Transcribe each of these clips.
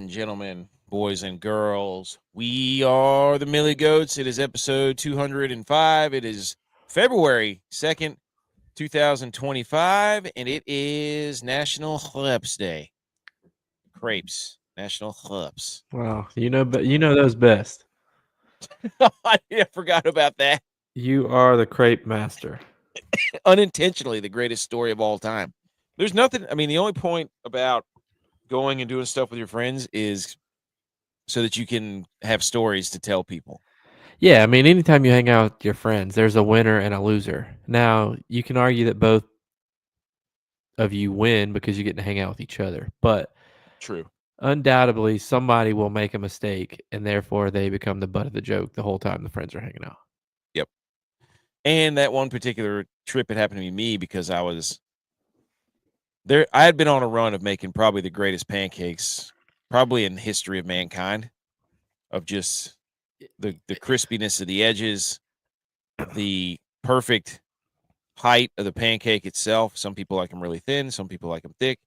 and gentlemen, boys and girls. We are the Millie Goats. It is episode 205. It is February 2nd, 2025, and it is National Crepes Day. Crepes. National Crepes. Wow, you know those best. I forgot about that. You are the crepe master. Unintentionally, the greatest story of all time. There's nothing, the only point about going and doing stuff with your friends is so that you can have stories to tell people. Yeah, anytime you hang out with your friends, there's a winner and a loser. Now, you can argue that both of you win because you get to hang out with each other, but True. undoubtedly somebody will make a mistake and therefore they become the butt of the joke the whole time the friends are hanging out. Yep. And that one particular trip, it happened to be me because I was there. I had been on a run of making probably the greatest pancakes probably in the history of mankind, of just the crispiness of the edges, the perfect height of the pancake itself. Some people like them really thin. Some people like them thick.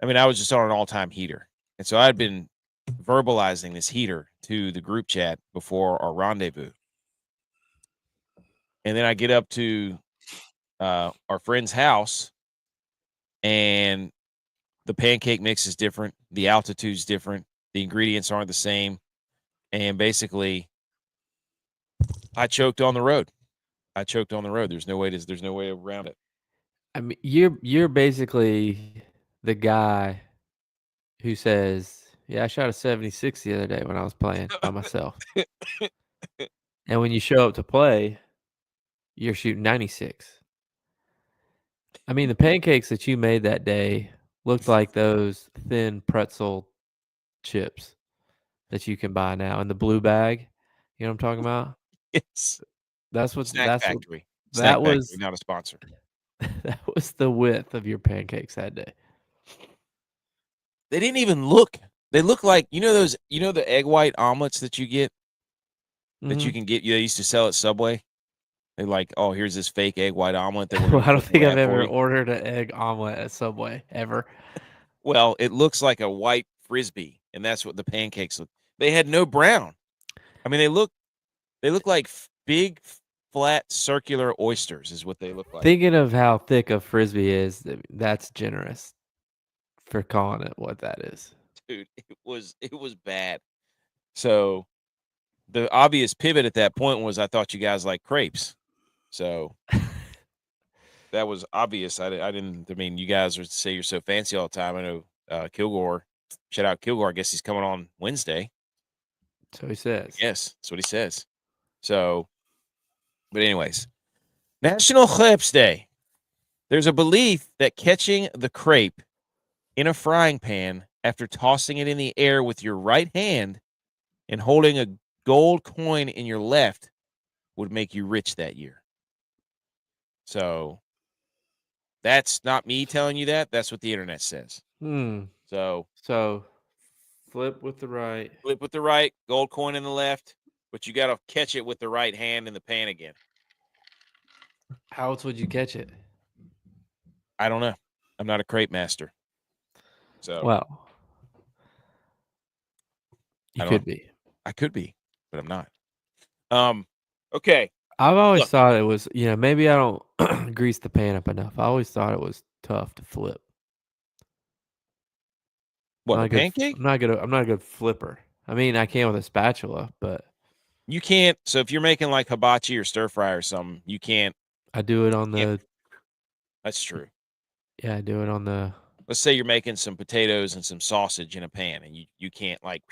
I was just on an all-time heater. And so I had been verbalizing this heater to the group chat before our rendezvous. And then I get up to our friend's house, and the pancake mix is different. The altitude's different. The ingredients aren't the same. And basically, I choked on the road. There's no way around it. You're basically the guy who says, "Yeah, I shot a 76 the other day when I was playing by myself." And when you show up to play, you're shooting 96. The pancakes that you made that day looked like those thin pretzel chips that you can buy now in the blue bag. You know what I'm talking about? Yes. That's what Snack that's what Factory. that Snack Factory, was. not a sponsor. That was the width of your pancakes that day. They didn't even look. They look like, the egg white omelets that you get, that you can get. They used to sell at Subway. They're like, oh, here's this fake egg white omelet that we're Well, going I to don't cook think and I've wrap for ever you. ordered an egg omelet at Subway ever. Well, it looks like a white Frisbee, and that's what the pancakes look. They had no brown. They look like big, flat, circular oysters is what they look like. Thinking of how thick a Frisbee is, that's generous for calling it what that is. Dude, it was bad. So the obvious pivot at that point was I thought you guys like crepes. So that was obvious. I didn't. You guys would say you're so fancy all the time. I know Kilgore. Shout out Kilgore. I guess he's coming on Wednesday. So he says. Yes, that's what he says. So, but anyways, National Crepes Day. There's a belief that catching the crepe in a frying pan after tossing it in the air with your right hand and holding a gold coin in your left would make you rich that year. So that's not me telling you that. That's what the internet says. So flip with the right. Flip with the right, gold coin in the left, but you got to catch it with the right hand in the pan again. How else would you catch it? I don't know. I'm not a crepe master. So well, you could be. I could be, but I'm not. Okay. I've always thought it was, maybe I don't grease the pan up enough. I always thought it was tough to flip. What, a pancake? I'm not a good flipper. I can with a spatula, but you can't. So if you're making like hibachi or stir fry or something, you can't. I do it on the. That's true. Yeah, I do it on the. Let's say you're making some potatoes and some sausage in a pan, and you can't like.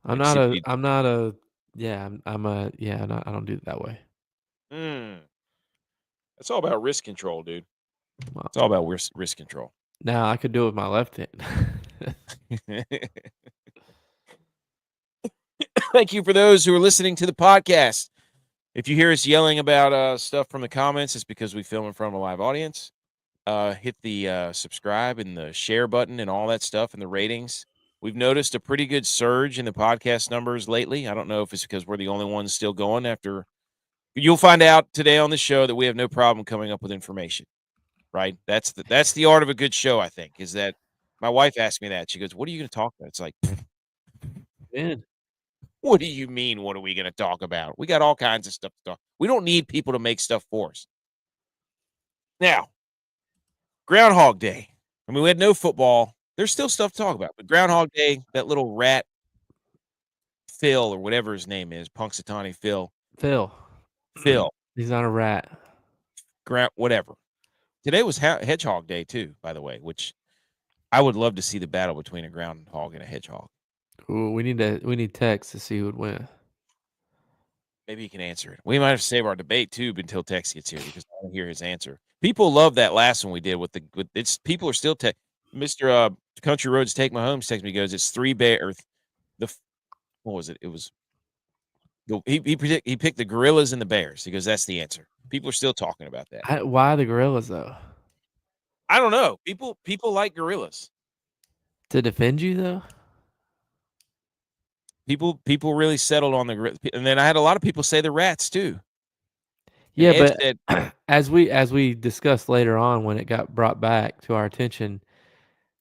I don't do it that way. It's all about risk control, dude. Well, it's all about risk control. Now I could do it with my left hand. Thank you for those who are listening to the podcast. If you hear us yelling about stuff from the comments, it's because we film in front of a live audience. Hit the subscribe and the share button and all that stuff and the ratings. We've noticed a pretty good surge in the podcast numbers lately. I don't know if it's because we're the only ones still going after. You'll find out today on the show that we have no problem coming up with information, right? That's the art of a good show, I think, is that My wife asked me that. She goes, "What are you gonna talk about?" It's like, Man, what do you mean, what are we gonna talk about? We got all kinds of stuff to talk. We don't need people to make stuff for us. Now, Groundhog Day. I mean, we had no football. There's still stuff to talk about, but Groundhog Day, that little rat Phil or whatever his name is, Punxsutawney Phil. Phil. Phil, He's not a rat. whatever. Today was Hedgehog Day too, by the way, which I would love to see the battle between a groundhog and a hedgehog. Ooh, we need text to see who would win. Maybe he can answer it. We might have to save our debate too until Tex gets here because I want to hear his answer. People love that last one we did with it's people are still Mr. Country Roads Take My Home text me goes, it's 3 bear or what was it? It was he picked the gorillas and the bears. He goes, that's the answer. People are still talking about that. Why the gorillas though? I don't know. People like gorillas. To defend you though? People really settled on the gorillas. And then I had a lot of people say the rats too. And Yeah, Ed but said, as we discussed later on when it got brought back to our attention,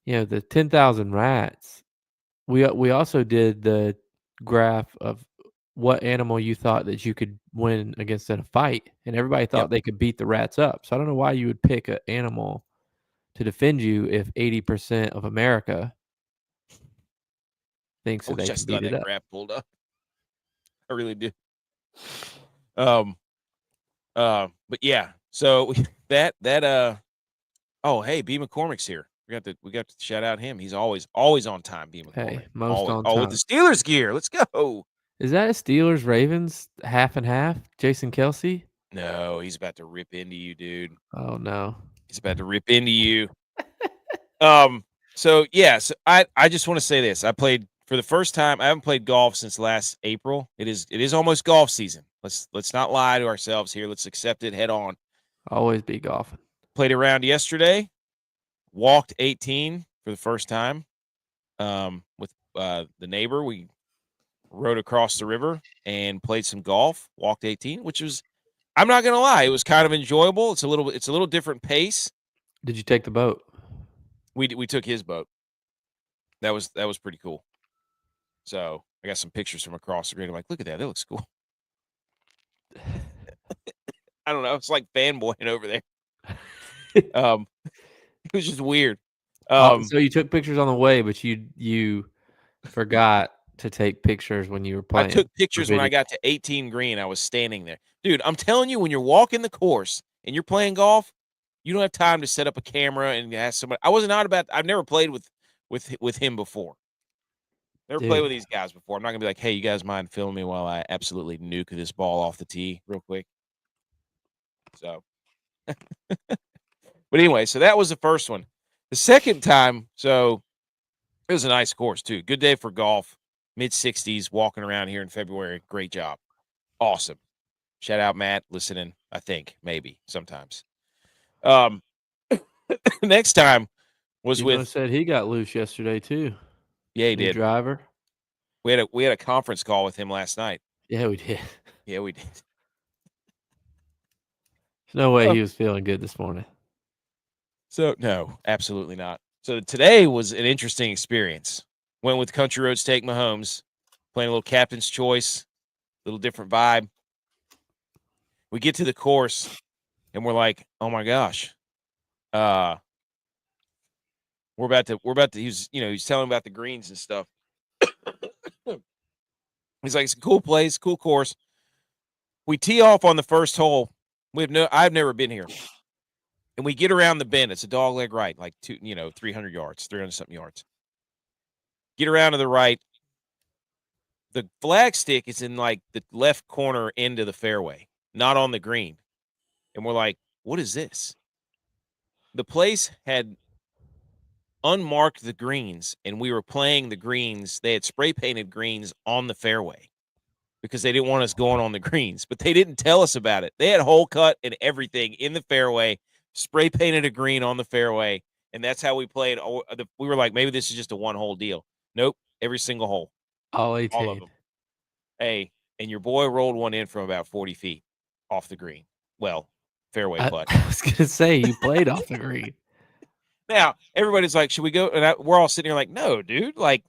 the 10,000 rats. We also did the graph of what animal you thought that you could win against in a fight, and everybody yep. thought they could beat the rats up. So I don't know why you would pick an animal to defend you if 80% of America thinks I that wish they I can still beat had it that up. graph pulled up. I really do. But yeah, so oh hey, B McCormick's here. We got to shout out him. He's always on time, B McCormick. Hey, most Always. on Oh, with time. the Steelers gear. Let's go. Is that a Steelers Ravens half and half? Jason Kelsey? No, he's about to rip into you, dude. Oh no. He's about to rip into you. So yes, I just want to say this. I played for the first time. I haven't played golf since last April. It is almost golf season. Let's not lie to ourselves here. Let's accept it head on. Always be golfing. Played around yesterday. Walked 18 for the first time. With the neighbor, we rode across the river and played some golf. Walked 18, which was, I'm not gonna lie, it was kind of enjoyable. It's a little different pace. Did you take the boat? We took his boat. That was pretty cool. So I got some pictures from across the green. I'm like, look at that. That looks cool. I don't know. It's like fanboying over there. It was just weird. So you took pictures on the way, but you forgot to take pictures when you were I playing. took pictures when I got to 18 green. I was standing there. Dude, I'm telling you, when you're walking the course and you're playing golf, you don't have time to set up a camera and ask somebody. I've never played with him before. Never played with these guys before. I'm not gonna be like, hey, you guys mind filming me while I absolutely nuke this ball off the tee real quick. So, but anyway, so that was the first one. The second time, so it was a nice course too. Good day for golf, mid 60s, walking around here in February. Great job. Awesome. Shout out Matt, listening, I think, maybe, sometimes. Next time was with said he got loose yesterday too. Yeah, he New did. driver. We had a conference call with him last night. Yeah, we did. Yeah, we did. There's no way he was feeling good this morning. So no, absolutely not. So today was an interesting experience. Went with Country Roads Take Mahomes, playing a little captain's choice, little different vibe. We get to the course and we're like, oh my gosh. We're about to he's telling about the greens and stuff. He's like, it's a cool place, cool course. We tee off on the first hole. I've never been here. And we get around the bend. It's a dog leg right, like 300 yards, 300 something yards. Get around to the right. The flag stick is in like the left corner end of the fairway, not on the green. And we're like, what is this? The place had unmarked the greens, and we were playing the greens. They had spray painted greens on the fairway because they didn't want us going on the greens, but they didn't tell us about it. They had hole cut and everything in the fairway, spray painted a green on the fairway, and that's how we played. We were like, maybe this is just a one-hole deal. Nope, every single hole. All 18. All of them. Hey, and your boy rolled one in from about 40 feet off the green. Well, fairway putt. I was going to say, you played off the green. Now everybody's like, "Should we go?" And we're all sitting here like, "No, dude." Like,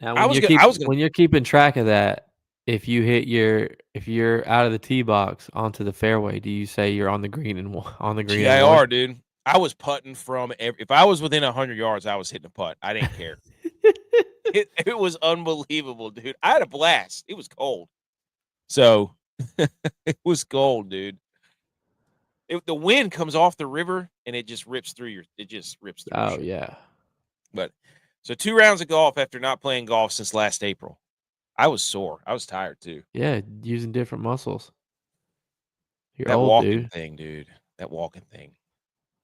Now, I when was you're gonna, keep I was gonna. when you're keeping track of that, if you're out of the tee box onto the fairway, do you say you're on the green and on the green and one? GIR, dude. I was putting from if I was within 100 yards, I was hitting a putt. I didn't care. It was unbelievable, dude. I had a blast. It was cold, so it was cold, dude. The wind comes off the river and it just rips through your. It just rips through your Oh shirt. yeah, But so 2 rounds of golf after not playing golf since last April. I was sore. I was tired too. yeah, using different muscles. You're That old, walking dude. thing, dude. That walking thing.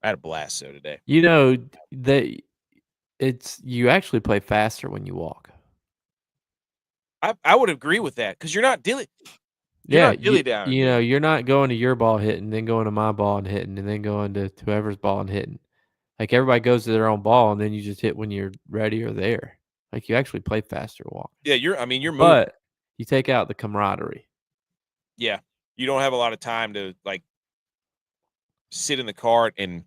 I had a blast so today. You know that it's you actually play faster when you walk. I would agree with that because you're not dilly. You're Yeah, not dilly downing, you know, dude. you're not going to your ball hitting, then going to my ball and hitting, and then going to whoever's ball and hitting. Like everybody goes to their own ball, and then you just hit when you're ready or there. Like you actually play faster walking, Yeah, you're moving. but you take out the camaraderie. Yeah. You don't have a lot of time to like sit in the cart and,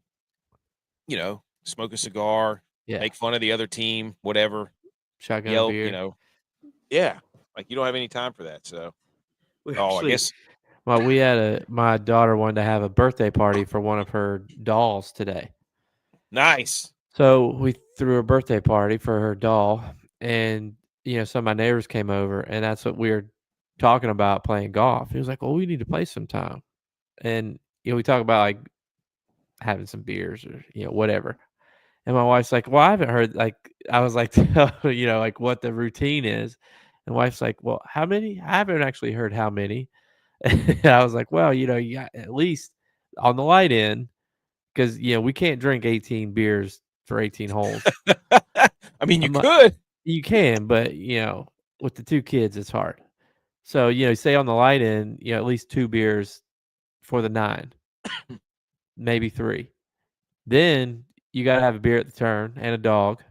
smoke a cigar, Yeah, make fun of the other team, whatever, shotgun a yell, beer. yeah. Like you don't have any time for that. So, We I actually, guess my daughter wanted to have a birthday party for one of her dolls today. nice. So we threw a birthday party for her doll, and some of my neighbors came over, and that's what we were talking about playing golf. He was like, "Well, we need to play sometime," and we talk about like having some beers or whatever. And my wife's like, "Well, I haven't heard." Like, I was like, like what the routine is. And wife's like, "Well, how many?" I haven't actually heard how many. And I was like, "Well, you got at least on the light end, because we can't drink 18 beers for 18 holes. I mean, you I'm like, could. you can, but with the two kids, it's hard. So say on the light end, at least 2 beers for the 9, maybe 3. Then you got to have a beer at the turn and a dog,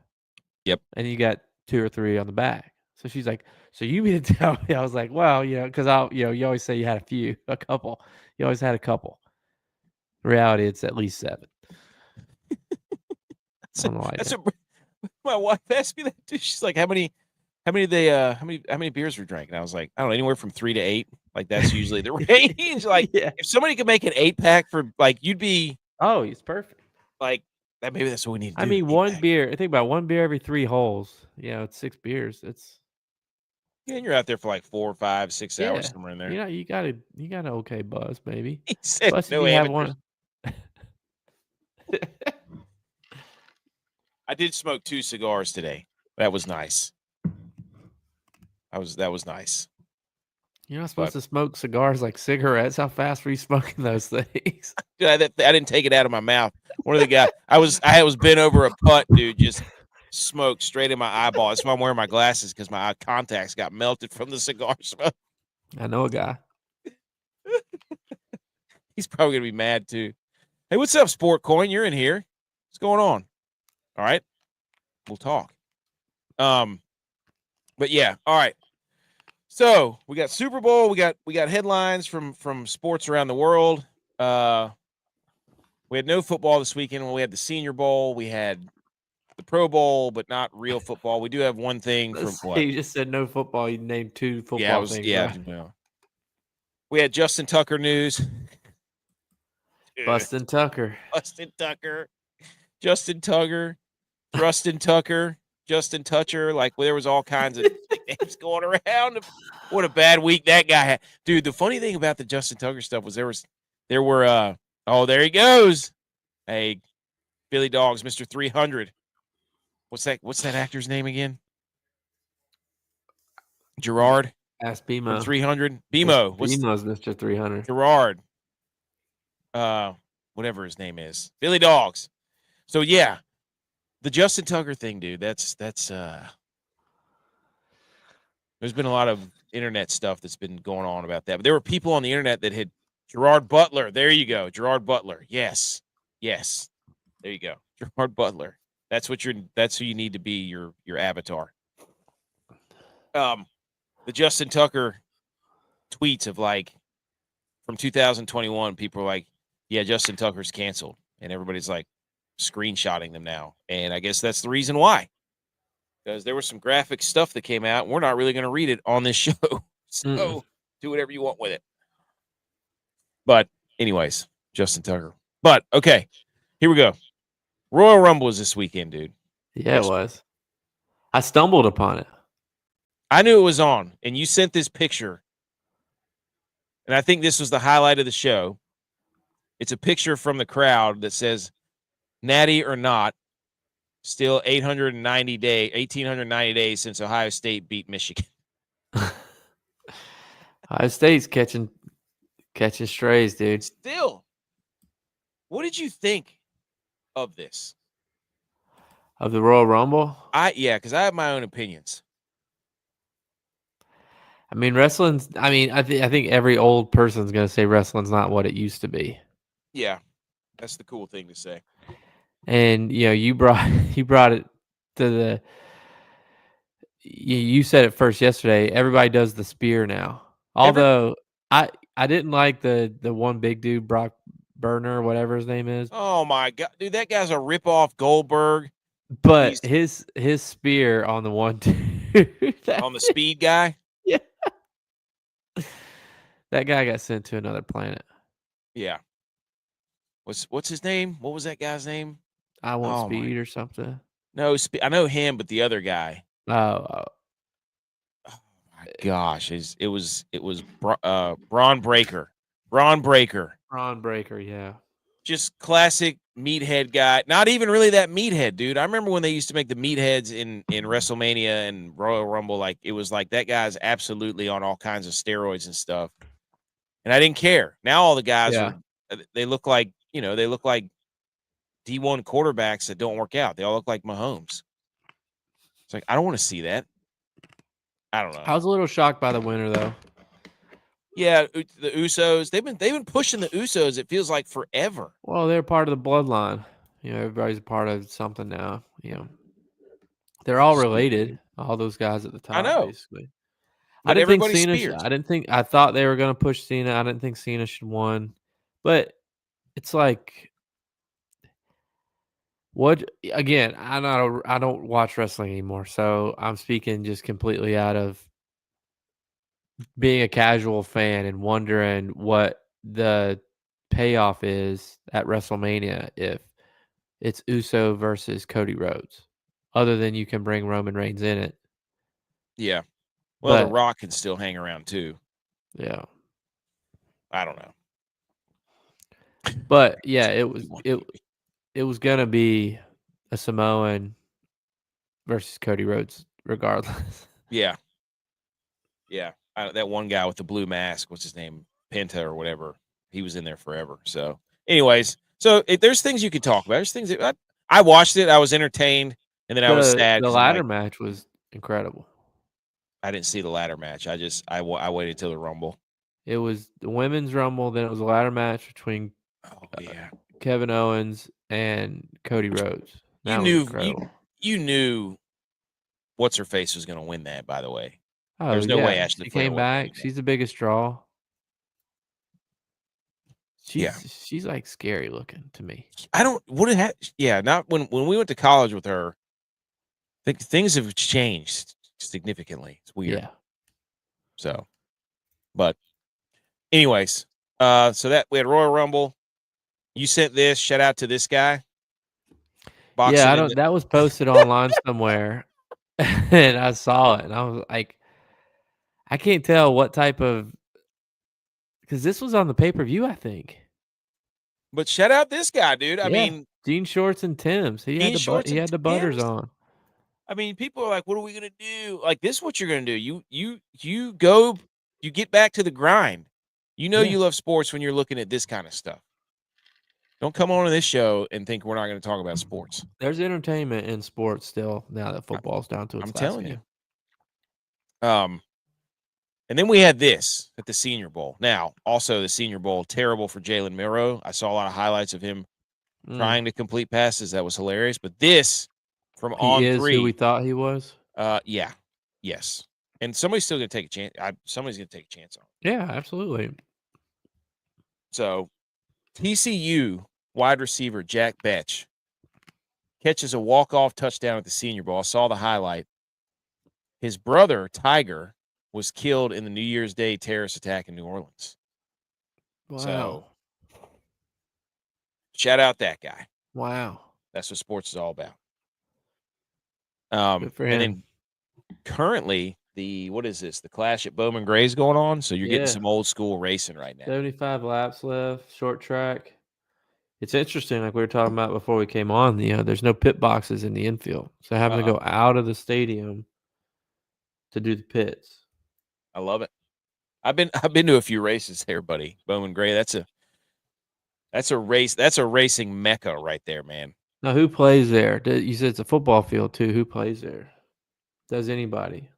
Yep. and you got 2 or 3 on the back. So she's like, "So you mean to tell me?" I was like, "Well, because you always say you had a couple. You always had a couple. In reality, it's at least 7 That's, on the light that's end." what my wife asked me that too. She's like, how many beers we drank? And I was like, I don't know, anywhere from 3 to 8. Like that's usually the range. Like Yeah. if somebody could make an 8-pack for like, you'd be Oh, it's perfect. like that. Maybe that's what we need I to do. mean, 8-pack. I think about 1 beer every 3 holes. It's 6 beers. It's Yeah, and you're out there for like 4, 5, 6 hours yeah. somewhere in there. You got an okay buzz, maybe. He said Plus, if no you have amateurs. one. I did smoke 2 cigars today. That was nice. That was nice. You're not supposed But to smoke cigars like cigarettes. How fast were you smoking those things? dude, I didn't take it out of my mouth. One of the guys, I was bent over a putt, dude, just smoked straight in my eyeball. That's why I'm wearing my glasses because my eye contacts got melted from the cigar smoke. I know a guy. He's probably gonna be mad too. Hey, what's up, Sport Coin? You're in here. What's going on? All right, we'll talk. But yeah, all right. So we got Super Bowl. We got headlines from sports around the world. We had no football this weekend. When we had the Senior Bowl, we had the Pro Bowl, but not real football. We do have one thing from what? You just said no football. You named 2 Yeah, football things, right? well, we had Justin Tucker news. Bustin' Tucker. Justin Tucker, Justin Tucker, Justin Tucker, Justin Toucher. Like there was all kinds of names going around. What a bad week that guy had, dude. The funny thing about the Justin Tucker stuff was there were oh, there he goes. Hey, Billy Dogs, Mr. 300. What's that actor's name again? Gerard Ask from BMO. 300. BMO. BMO's Mr. 300. Gerard? Whatever his name is. Billy Dogs. So yeah, the Justin Tucker thing, dude. That's there's been a lot of internet stuff that's been going on about that. But there were people on the internet that had Gerard Butler. There you go. Gerard Butler. Yes. Yes. There you go. Gerard Butler. That's who you need to be your avatar. The Justin Tucker tweets of like from 2021, people are like, yeah, Justin Tucker's canceled. And everybody's like, screenshotting them now, and I guess that's the reason why. Because there was some graphic stuff that came out. And we're not really going to read it on this show, so do whatever you want with it. But anyways, Justin Tucker. But okay, here we go. Royal Rumble was this weekend, dude. Yeah, it was. I stumbled upon it. I knew it was on, and you sent this picture, and I think this was the highlight of the show. It's a picture from the crowd that says, "Natty or not, still 1890 days since Ohio State beat Michigan." Ohio State's catching strays, dude. Still, what did you think of this? Of the Royal Rumble? Because I have my own opinions. I mean, wrestling's. I mean, I think every old person's gonna say wrestling's not what it used to be. Yeah, that's the cool thing to say. And you brought it to the. You said it first yesterday. Everybody does the spear now. Although I didn't like the one big dude, Brock Burner, whatever his name is. Oh my god, dude, that guy's a ripoff Goldberg. But his spear on the one dude, on the speed guy. Yeah, that guy got sent to another planet. Yeah. What's his name? What was that guy's name? I Want Speed or something. No, I know him, but the other guy. Oh my gosh, it was Braun Breaker. Braun Breaker. Braun Breaker, yeah. Just classic meathead guy. Not even really that meathead, dude. I remember when they used to make the meatheads in WrestleMania and Royal Rumble. Like it was like that guy's absolutely on all kinds of steroids and stuff. And I didn't care. Now all the guys they look like D1 quarterbacks that don't work out. They all look like Mahomes. It's like I don't want to see that. I don't know. I was a little shocked by the winner though. Yeah, the Usos. They've been pushing the Usos. It feels like forever. Well, they're part of the bloodline. Everybody's a part of something now. They're all related. All those guys at the top. I know. Basically. But I didn't think Cena. I thought they were going to push Cena. I didn't think Cena should have won. But it's like, what again? I don't watch wrestling anymore, so I'm speaking just completely out of being a casual fan and wondering what the payoff is at WrestleMania if it's Uso versus Cody Rhodes, other than you can bring Roman Reigns in it. Yeah. Well, The Rock can still hang around too. Yeah. I don't know. But yeah, it was gonna be a Samoan versus Cody Rhodes regardless. Yeah. Yeah. That one guy with the blue mask, what's his name? Penta or whatever. He was in there forever. So anyways, there's things you could talk about. There's things that I watched it. I was entertained. And then I was sad. The ladder match was incredible. I didn't see the ladder match. I waited till the Rumble. It was the women's Rumble. Then it was a ladder match between Kevin Owens and Cody Rhodes. You knew what's her face was going to win that. By the way, there's no way Ashley came back. She's the biggest draw. She's like scary looking to me. Not when we went to college with her. I think things have changed significantly. It's weird. Yeah. So, but anyways, so that we had Royal Rumble. You sent this. Shout out to this guy. That was posted online somewhere, and I saw it, and I was like, I can't tell what type of, because this was on the pay-per-view, I think. But shout out this guy, dude. I mean, jean shorts and Timbs. He had the butters on. I mean, people are like, "What are we gonna do?" Like, this is what you're gonna do. You go, you get back to the grind. You love sports when you're looking at this kind of stuff. Don't come on to this show and think we're not going to talk about sports. There's entertainment in sports still now that football's down to its last telling game. you. And then we had this at the Senior Bowl. Now, also the Senior Bowl, terrible for Jalen Milroe. I saw a lot of highlights of him trying to complete passes. That was hilarious. But this from On3. He is who we thought he was? Yeah. Yes. And somebody's still going to take a chance. Somebody's going to take a chance on him. Yeah, absolutely. So, TCU wide receiver Jack Betch catches a walk-off touchdown at the Senior Bowl. I saw the highlight. His brother, Tiger, was killed in the New Year's Day terrorist attack in New Orleans. Wow. So, shout out that guy. Wow. That's what sports is all about. Good for and him. then currently, what is this? The Clash at Bowman Gray's going on. So you're getting some old school racing right now. 75 laps left, short track. It's interesting, like we were talking about before we came on. There's no pit boxes in the infield, so having to go out of the stadium to do the pits. I love it. I've been to a few races there, buddy. Bowman Gray. That's a race. That's a racing mecca right there, man. Now, who plays there? You said it's a football field too. Who plays there? Does anybody?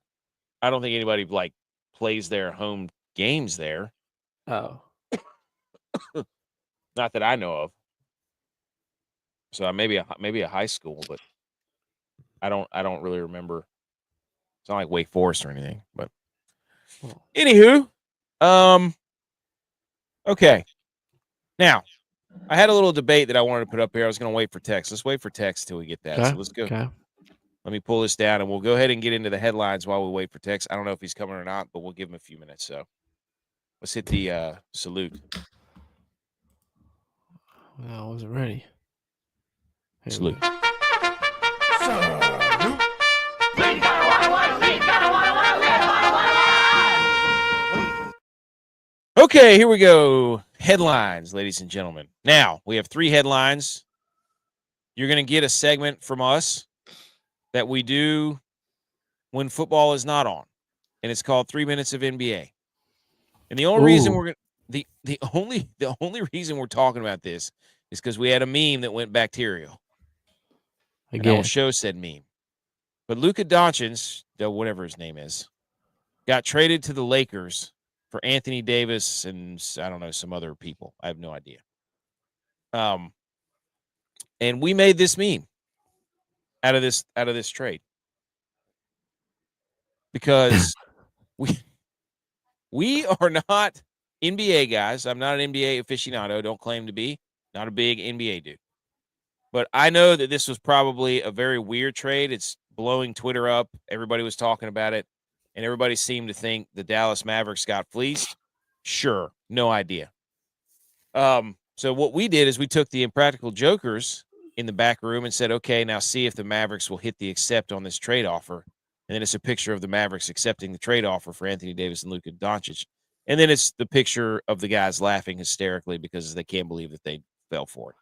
I don't think anybody plays their home games there. Oh, not that I know of. So maybe a high school, but I don't really remember. It's not like Wake Forest or anything, but anywho, okay. Now, I had a little debate that I wanted to put up here. I was going to wait for text. Let's wait for text till we get that. okay. So let's go. Okay. Let me pull this down, and we'll go ahead and get into the headlines while we wait for text. I don't know if he's coming or not, but we'll give him a few minutes. So let's hit the salute. Well, I wasn't ready. Salute. Okay, here we go. Headlines, ladies and gentlemen. Now, we have 3 headlines. You're going to get a segment from us that we do when football is not on, and it's called 3 Minutes of NBA. And the only reason we're going the only reason we're talking about this is because we had a meme that went bacterial. And I will show said meme. But Luka Doncic, whatever his name is, got traded to the Lakers for Anthony Davis and I don't know, some other people. I have no idea. And we made this meme out of this trade. Because we are not NBA guys. I'm not an NBA aficionado. Don't claim to be. Not a big NBA dude. But I know that this was probably a very weird trade. It's blowing Twitter up. Everybody was talking about it. And everybody seemed to think the Dallas Mavericks got fleeced. Sure. No idea. So what we did is we took the Impractical Jokers in the back room and said, okay, now see if the Mavericks will hit the accept on this trade offer. And then it's a picture of the Mavericks accepting the trade offer for Anthony Davis and Luka Doncic. And then it's the picture of the guys laughing hysterically because they can't believe that they fell for it.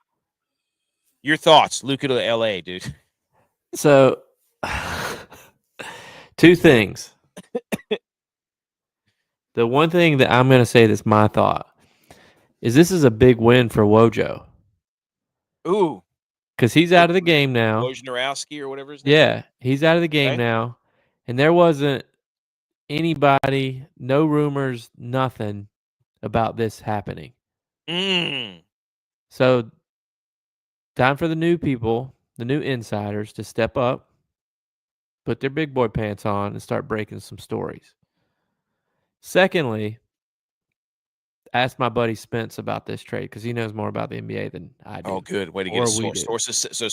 Your thoughts, Luka to LA, dude. So, 2 things. The one thing that I'm going to say that's my thought is this is a big win for Wojo. Ooh. Because he's out of the game now. Wojnarowski or whatever his name is. Yeah, he's out of the game now. And there wasn't anybody, no rumors, nothing about this happening. So, time for the new people, the new insiders to step up, put their big boy pants on, and start breaking some stories. Secondly, ask my buddy Spence about this trade because he knows more about the NBA than I do. Oh, good. Way to get a source.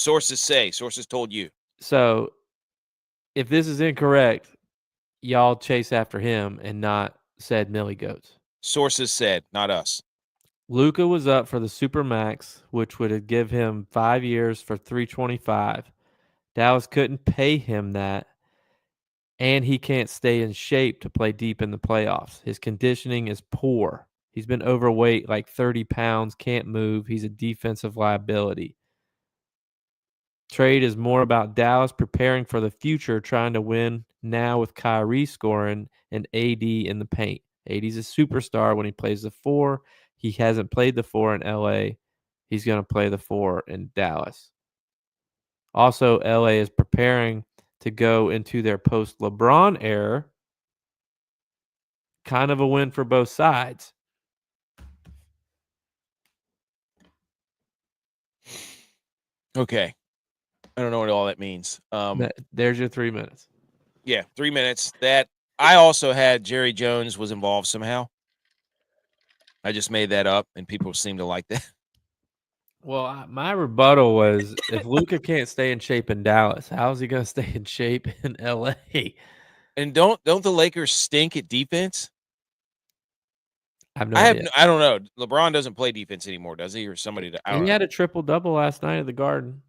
Sources told you. So, if this is incorrect, y'all chase after him and not said Millie Goats. Sources said, not us. Luka was up for the Supermax, which would give him 5 years for $325. Dallas couldn't pay him that, and he can't stay in shape to play deep in the playoffs. His conditioning is poor. He's been overweight, like 30 pounds, can't move. He's a defensive liability. Trade is more about Dallas preparing for the future, trying to win now with Kyrie scoring and AD in the paint. AD's a superstar when he plays the 4. He hasn't played the 4 in LA. He's going to play the 4 in Dallas. Also, LA is preparing to go into their post-LeBron era. Kind of a win for both sides. Okay. I don't know what all that means. There's your 3 minutes. Yeah, 3 minutes. That I also had Jerry Jones was involved somehow. I just made that up, and people seem to like that. Well, my rebuttal was if Luka can't stay in shape in Dallas, how is he going to stay in shape in LA? And don't the Lakers stink at defense? I have no idea. I don't know. LeBron doesn't play defense anymore, does he? Or somebody? I don't He know. had a triple-double last night at the Garden.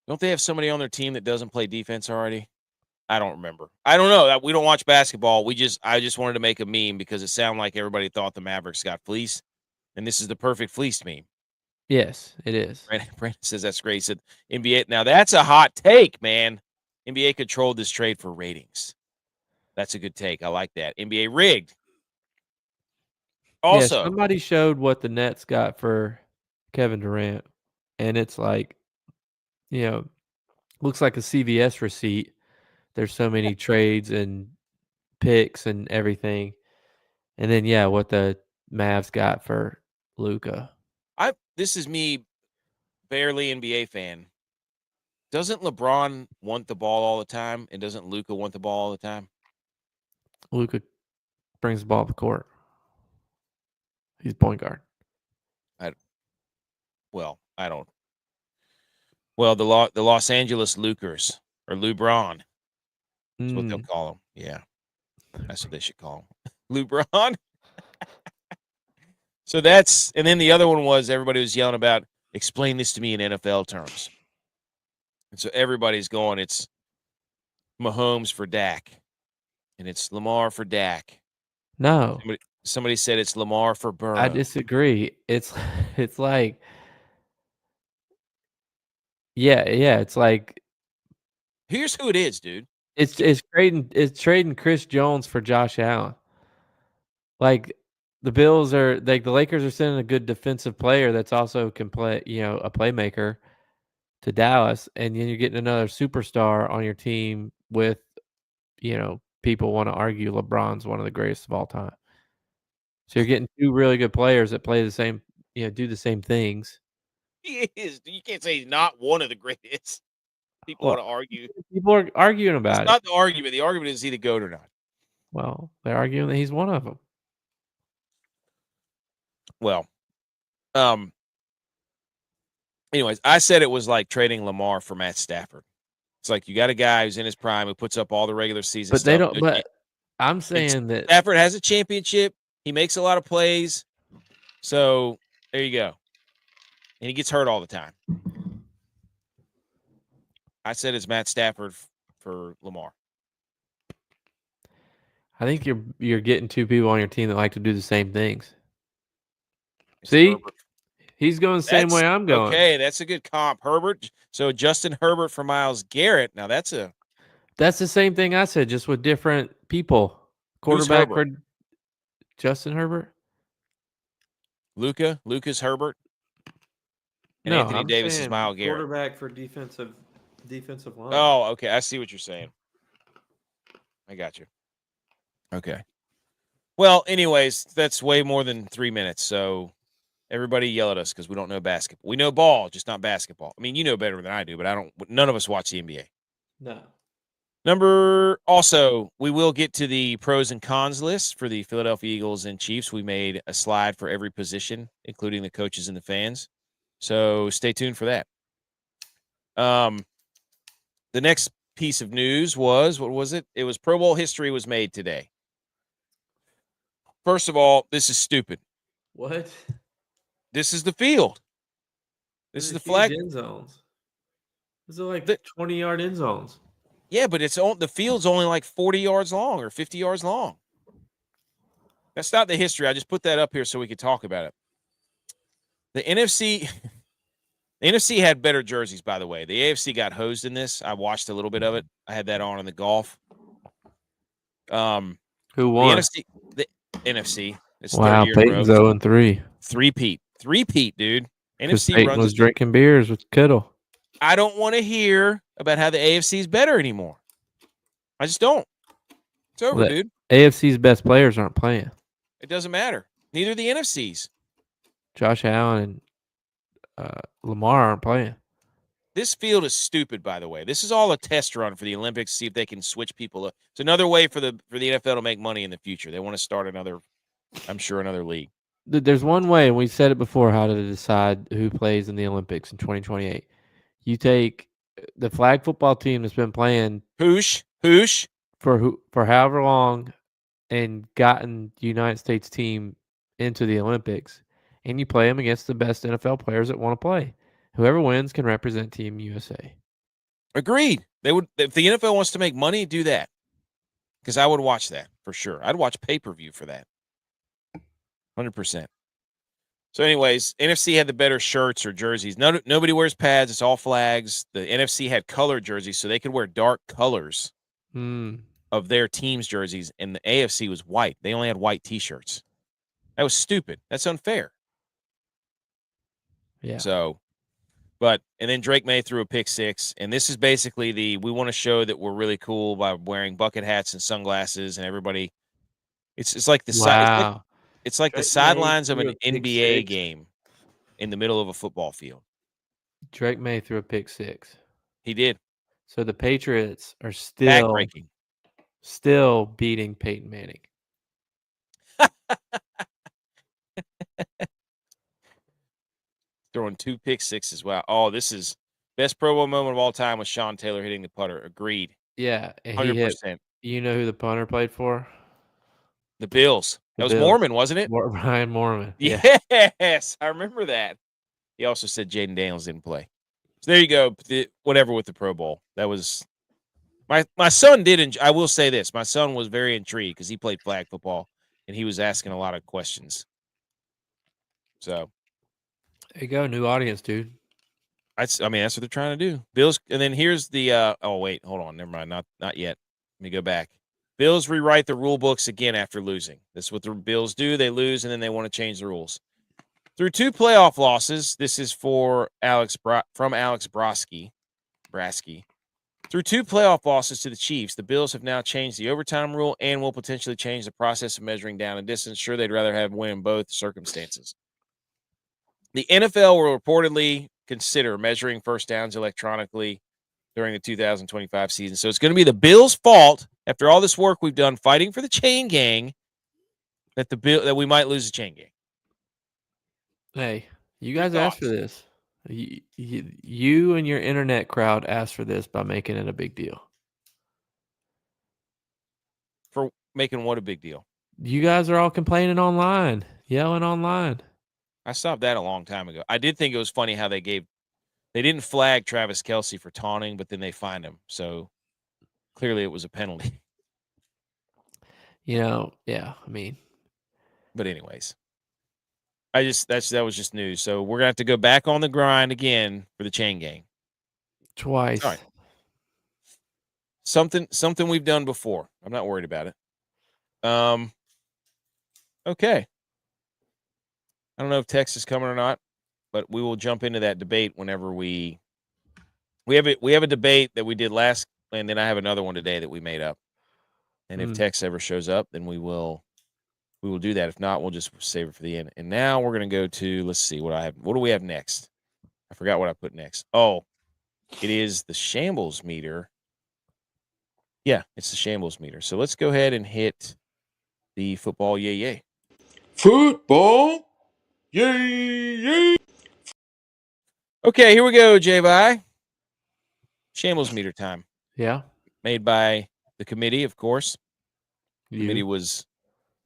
Don't they have somebody on their team that doesn't play defense already? I don't remember. I don't know. We don't watch basketball. I just wanted to make a meme because it sounded like everybody thought the Mavericks got fleeced, and this is the perfect fleeced meme. Yes, it is. Brandon says that's great. He said NBA. Now that's a hot take, man. NBA controlled this trade for ratings. That's a good take. I like that. NBA rigged. Yeah, Also, somebody showed what the Nets got for Kevin Durant, and it's like, looks like a CVS receipt. There's so many trades and picks and everything. And then, what the Mavs got for Luka. this is me, barely NBA fan. Doesn't LeBron want the ball all the time, and doesn't Luka want the ball all the time? Luka brings the ball to the court. He's point guard. I don't. Well, the Los Angeles Lukers or LeBron. That's what they'll call him. Yeah, that's what they should call him. LeBron. So and then the other one was everybody was yelling about, explain this to me in NFL terms. And so everybody's going, it's Mahomes for Dak. And it's Lamar for Dak. No. Somebody said it's Lamar for Burrow. I disagree. It's like, it's like, here's who it is, dude. It's trading Chris Jones for Josh Allen. Like the Bills are like the Lakers are sending a good defensive player that's also can play, a playmaker to Dallas, and then you're getting another superstar on your team with, people want to argue LeBron's one of the greatest of all time. So you're getting two really good players that play the same, do the same things. He is. You can't say he's not one of the greatest. People want to argue. People are arguing about it. It's not the argument. The argument is he the GOAT or not. Well, they're arguing that he's one of them. Well, anyways, I said it was like trading Lamar for Matt Stafford. It's like you got a guy who's in his prime who puts up all the regular season stuff. They don't. But I'm saying that Stafford has a championship. He makes a lot of plays. So there you go. And he gets hurt all the time. I said it's Matt Stafford for Lamar. I think you're getting two people on your team that like to do the same things. See? Herbert. He's going the same way I'm going. Okay, that's a good comp. Herbert. So Justin Herbert for Myles Garrett. Now that's the same thing I said, just with different people. Quarterback for Justin Herbert. Luka's Herbert. And Anthony Davis is Myles Garrett. Quarterback for defensive line. Oh, okay. I see what you're saying. I got you. Okay. Well, anyways, that's way more than 3 minutes. So everybody yell at us because we don't know basketball. We know ball, just not basketball. I mean, you know better than I do, but none of us watch the NBA. No. Also, we will get to the pros and cons list for the Philadelphia Eagles and Chiefs. We made a slide for every position, including the coaches and the fans. So stay tuned for that. The next piece of news was, what was it? It was Pro Bowl history was made today. First of all, this is stupid. What? This is the field. This is the flag. End zones. These are like 20-yard end zones. Yeah, but the field's only like 40 yards long or 50 yards long. That's not the history. I just put that up here so we could talk about it. The NFC had better jerseys, by the way. The AFC got hosed in this. I watched a little bit of it. I had that on in the golf. Who won? The NFC. It's wow, Peyton's 0-3. Three-peat, dude. NFC Peyton was drinking beers with Kittle. I don't want to hear about how the AFC is better anymore. I just don't. It's over, dude. AFC's best players aren't playing. It doesn't matter. Neither the NFC's. Josh Allen and Lamar aren't playing. This field is stupid, by the way. This is all a test run for the Olympics, see if they can switch people up. It's another way for the NFL to make money in the future. They want to start another league. there's one way, and we said it before, how to decide who plays in the Olympics in 2028. You take the flag football team that's been playing Hoosh. for however long and gotten the United States team into the Olympics, and you play them against the best NFL players that want to play. Whoever wins can represent Team USA. Agreed. They would, if the NFL wants to make money, do that. Because I would watch that for sure. I'd watch pay-per-view for that. 100%. So, anyways, NFC had the better shirts or jerseys. Nobody wears pads. It's all flags. The NFC had colored jerseys, so they could wear dark colors of their team's jerseys, and the AFC was white. They only had white T-shirts. That was stupid. That's unfair. Yeah. So, and then Drake May threw a pick six, and this is basically we want to show that we're really cool by wearing bucket hats and sunglasses, and everybody. It's like the wow. It's like the sidelines of an NBA game in the middle of a football field. Drake May threw a pick six. He did. So the Patriots are still beating Peyton Manning. Throwing 2 pick sixes. Wow. Oh, this is best Pro Bowl moment of all time with Sean Taylor hitting the putter. Agreed. Yeah, and 100%. He hit, you know who the punter played for? The Bills. That was Mormon, wasn't it? Ryan Mormon. Yeah. Yes, I remember that. He also said Jaden Daniels didn't play. So there you go. Whatever with the Pro Bowl. That was my son did. I will say this: my son was very intrigued because he played flag football and he was asking a lot of questions. So there you go, new audience, dude. I mean, that's what they're trying to do. Bills, and then here's the. Oh wait, hold on, never mind. Not yet. Let me go back. Bills rewrite the rule books again after losing. This is what the Bills do. They lose, and then they want to change the rules. Through 2 playoff losses, this is from Alex Brasky. Through 2 playoff losses to the Chiefs, the Bills have now changed the overtime rule and will potentially change the process of measuring down and distance. Sure, they'd rather have win in both circumstances. The NFL will reportedly consider measuring first downs electronically during the 2025 season. So it's going to be the Bills' fault, after all this work we've done fighting for the chain gang, that we might lose the chain gang. Hey, you guys asked for this. You and your internet crowd asked for this by making it a big deal. For making what a big deal? You guys are all complaining online, yelling online. I stopped that a long time ago. I did think it was funny how they didn't flag Travis Kelce for taunting, but then they fined him. So clearly it was a penalty. Yeah, I mean. But anyways. That was just news. So we're gonna have to go back on the grind again for the chain gang. Twice. All right. Something we've done before. I'm not worried about it. Okay. I don't know if Tex is coming or not, but we will jump into that debate whenever we have a debate that we did last, and then I have another one today that we made up. And if Tex ever shows up, then we will do that. If not, we'll just save it for the end. And now we're going to go to, let's see what I have. What do we have next? I forgot what I put next. Oh, it is the shambles meter. Yeah, it's the shambles meter. So let's go ahead and hit the football yay. Football yay. Okay, here we go, J-Vi. Shambles meter time. Yeah. Made by the committee, of course. The committee was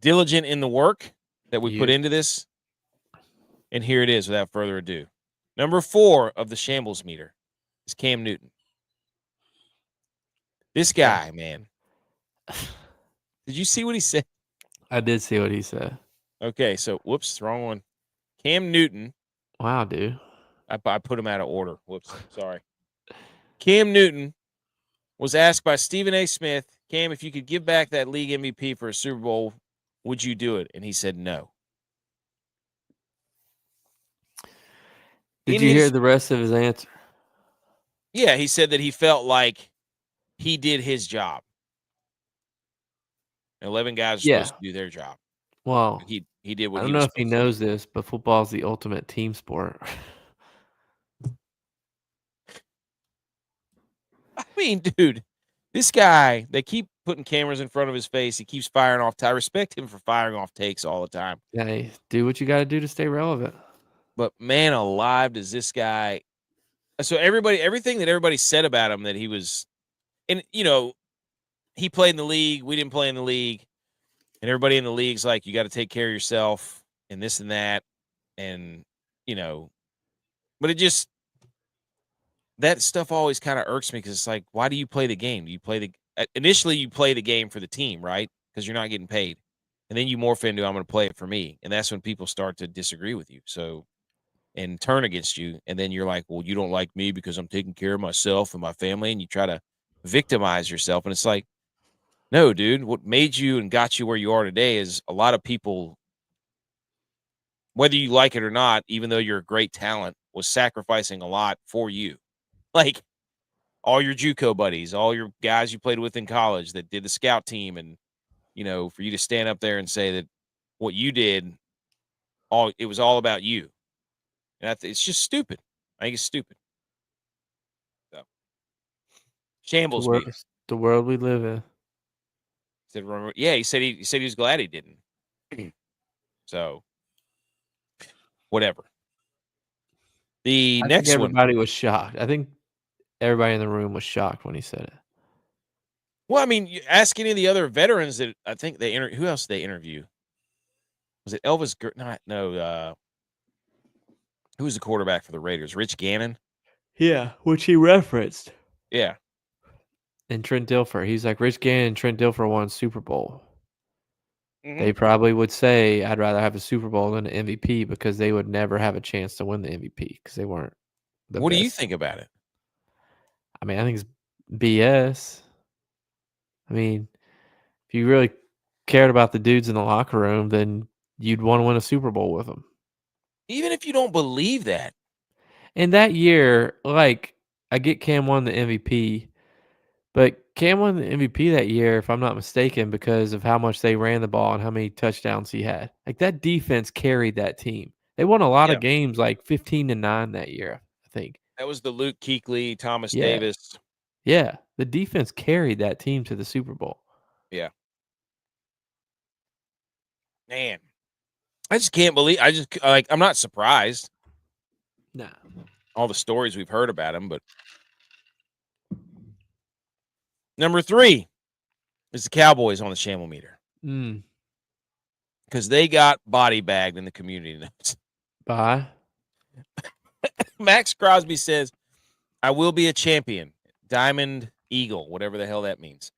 diligent in the work that we put into this. And here it is without further ado. Number 4 of the shambles meter is Cam Newton. This guy, man. Did you see what he said? I did see what he said. Okay, so whoops, wrong one. Cam Newton. Wow, dude. I put him out of order. Whoops, sorry. Cam Newton was asked by Stephen A. Smith, Cam, if you could give back that league MVP for a Super Bowl, would you do it? And he said no. Did you hear the rest of his answer? Yeah, he said that he felt like he did his job. 11 guys are supposed to do their job. Well, he did what I don't know if he knows this, but football is the ultimate team sport. I mean, dude, This guy, they keep putting cameras in front of his face. He keeps firing off. I respect him for firing off takes all the time. Hey, do what you got to do to stay relevant. But man alive, does this guy. So everything that everybody said about him, that he was, and he played in the league. We didn't play in the league. And everybody in the league's like, you got to take care of yourself and this and that. And, but that stuff always kind of irks me because it's like, why do you play the game? Do you play initially you play the game for the team, right? Because you're not getting paid. And then you morph into, I'm going to play it for me. And that's when people start to disagree with you. So, and turn against you. And then you're like, well, you don't like me because I'm taking care of myself and my family. And you try to victimize yourself. And it's like, no, dude, what made you and got you where you are today is a lot of people, whether you like it or not, even though you're a great talent, was sacrificing a lot for you. Like all your JUCO buddies, all your guys you played with in college that did the scout team. And, for you to stand up there and say that what you did, it was all about you. And it's just stupid. I think it's stupid. So, shambles me. The world we live in. He said he was glad he didn't. So, whatever. The next one. Everybody was shocked. I think everybody in the room was shocked when he said it. Well, I mean, you ask any of the other veterans that I think who else did they interview? Was it Elvis? No. Who was the quarterback for the Raiders? Rich Gannon. Yeah, which he referenced. Yeah. And Trent Dilfer. He's like, Rich Gannon and Trent Dilfer won Super Bowl. Mm-hmm. They probably would say, I'd rather have a Super Bowl than an MVP because they would never have a chance to win the MVP because they weren't the What best. do you think about it? I mean, I think it's BS. I mean, if you really cared about the dudes in the locker room, then you'd want to win a Super Bowl with them. Even if you don't believe that. And that year, like, I get Cam won the MVP, but Cam won the MVP that year, if I'm not mistaken, because of how much they ran the ball and how many touchdowns he had. Like, that defense carried that team. They won a lot of games, like 15-9 that year, I think. That was the Luke Kuechly, Thomas Davis. Yeah, the defense carried that team to the Super Bowl. Yeah. Man, I just can't believe. I'm not surprised. Nah. All the stories we've heard about him, but number 3 is the Cowboys on the shambles-o-meter. Because they got body bagged in the community notes. Bye. Max Crosby says, I will be a champion. Diamond Eagle, whatever the hell that means.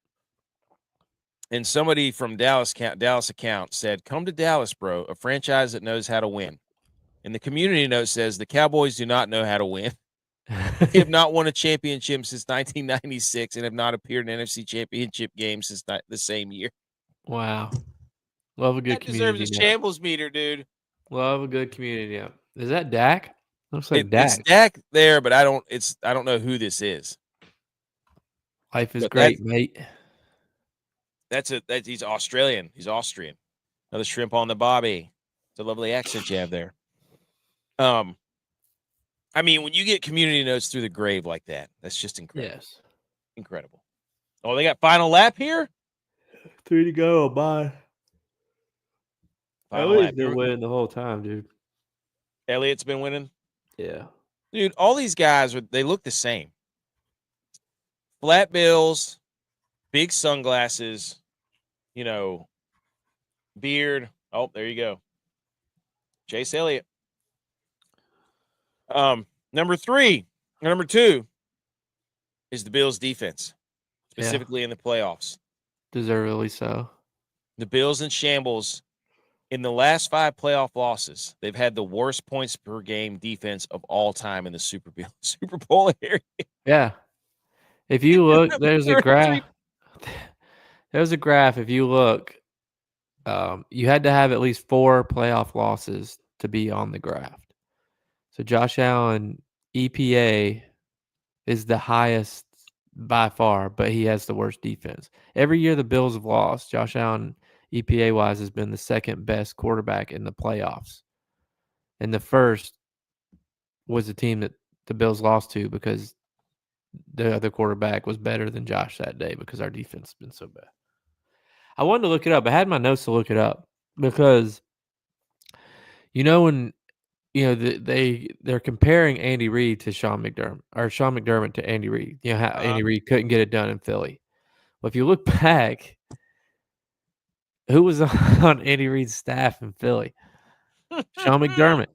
And somebody from Dallas account said, come to Dallas, bro, a franchise that knows how to win. And the community note says the Cowboys do not know how to win. They have not won a championship since 1996 and have not appeared in an NFC championship game since the same year. Wow. Love a good that community. Deserves a shambles meter, dude. Love a good community. Yeah. Is that Dak? Looks like Dak. It's Dak there, but I don't know who this is. Life is great, mate. He's Australian. He's Austrian. Another shrimp on the bobby. It's a lovely accent you have there. I mean, when you get community notes through the grave like that, that's just incredible. Yes. Incredible. Oh, they got final lap here? 3 to go. Bye. Elliott's been winning the whole time, dude. Elliott's been winning? Yeah. Dude, all these guys, they look the same. Flat bills, big sunglasses, beard. Oh, there you go. Chase Elliott. Number 2 is the Bills defense, specifically in the playoffs. Deservedly so. The Bills in shambles. In the last 5 playoff losses, they've had the worst points per game defense of all time in the Super Bowl area. Yeah. If you look, there's a graph. There's a graph. If you look, you had to have at least 4 playoff losses to be on the graph. So Josh Allen EPA is the highest by far, but he has the worst defense. Every year the Bills have lost, Josh Allen EPA-wise has been the second best quarterback in the playoffs. And the first was the team that the Bills lost to because the other quarterback was better than Josh that day because our defense has been so bad. I wanted to look it up. I had my notes to look it up because, when they're comparing Andy Reid to Sean McDermott, or Sean McDermott to Andy Reid. How Andy Reid couldn't get it done in Philly. Well, if you look back, who was on Andy Reid's staff in Philly? Sean McDermott.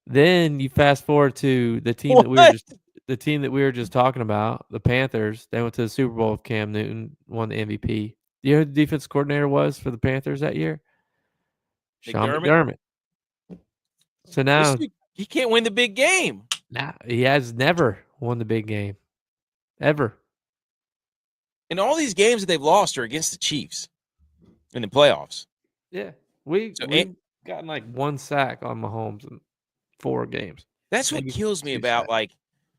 Then you fast forward to the team that we were just talking about, the Panthers. They went to the Super Bowl with Cam Newton, won the MVP. You know who the defense coordinator was for the Panthers that year? Sean McDermott. So now he can't win the big game. He has never won the big game. Ever. And all these games that they've lost are against the Chiefs in the playoffs. Yeah. We've gotten like 1 sack on Mahomes in 4 games. That's what kills me about, like,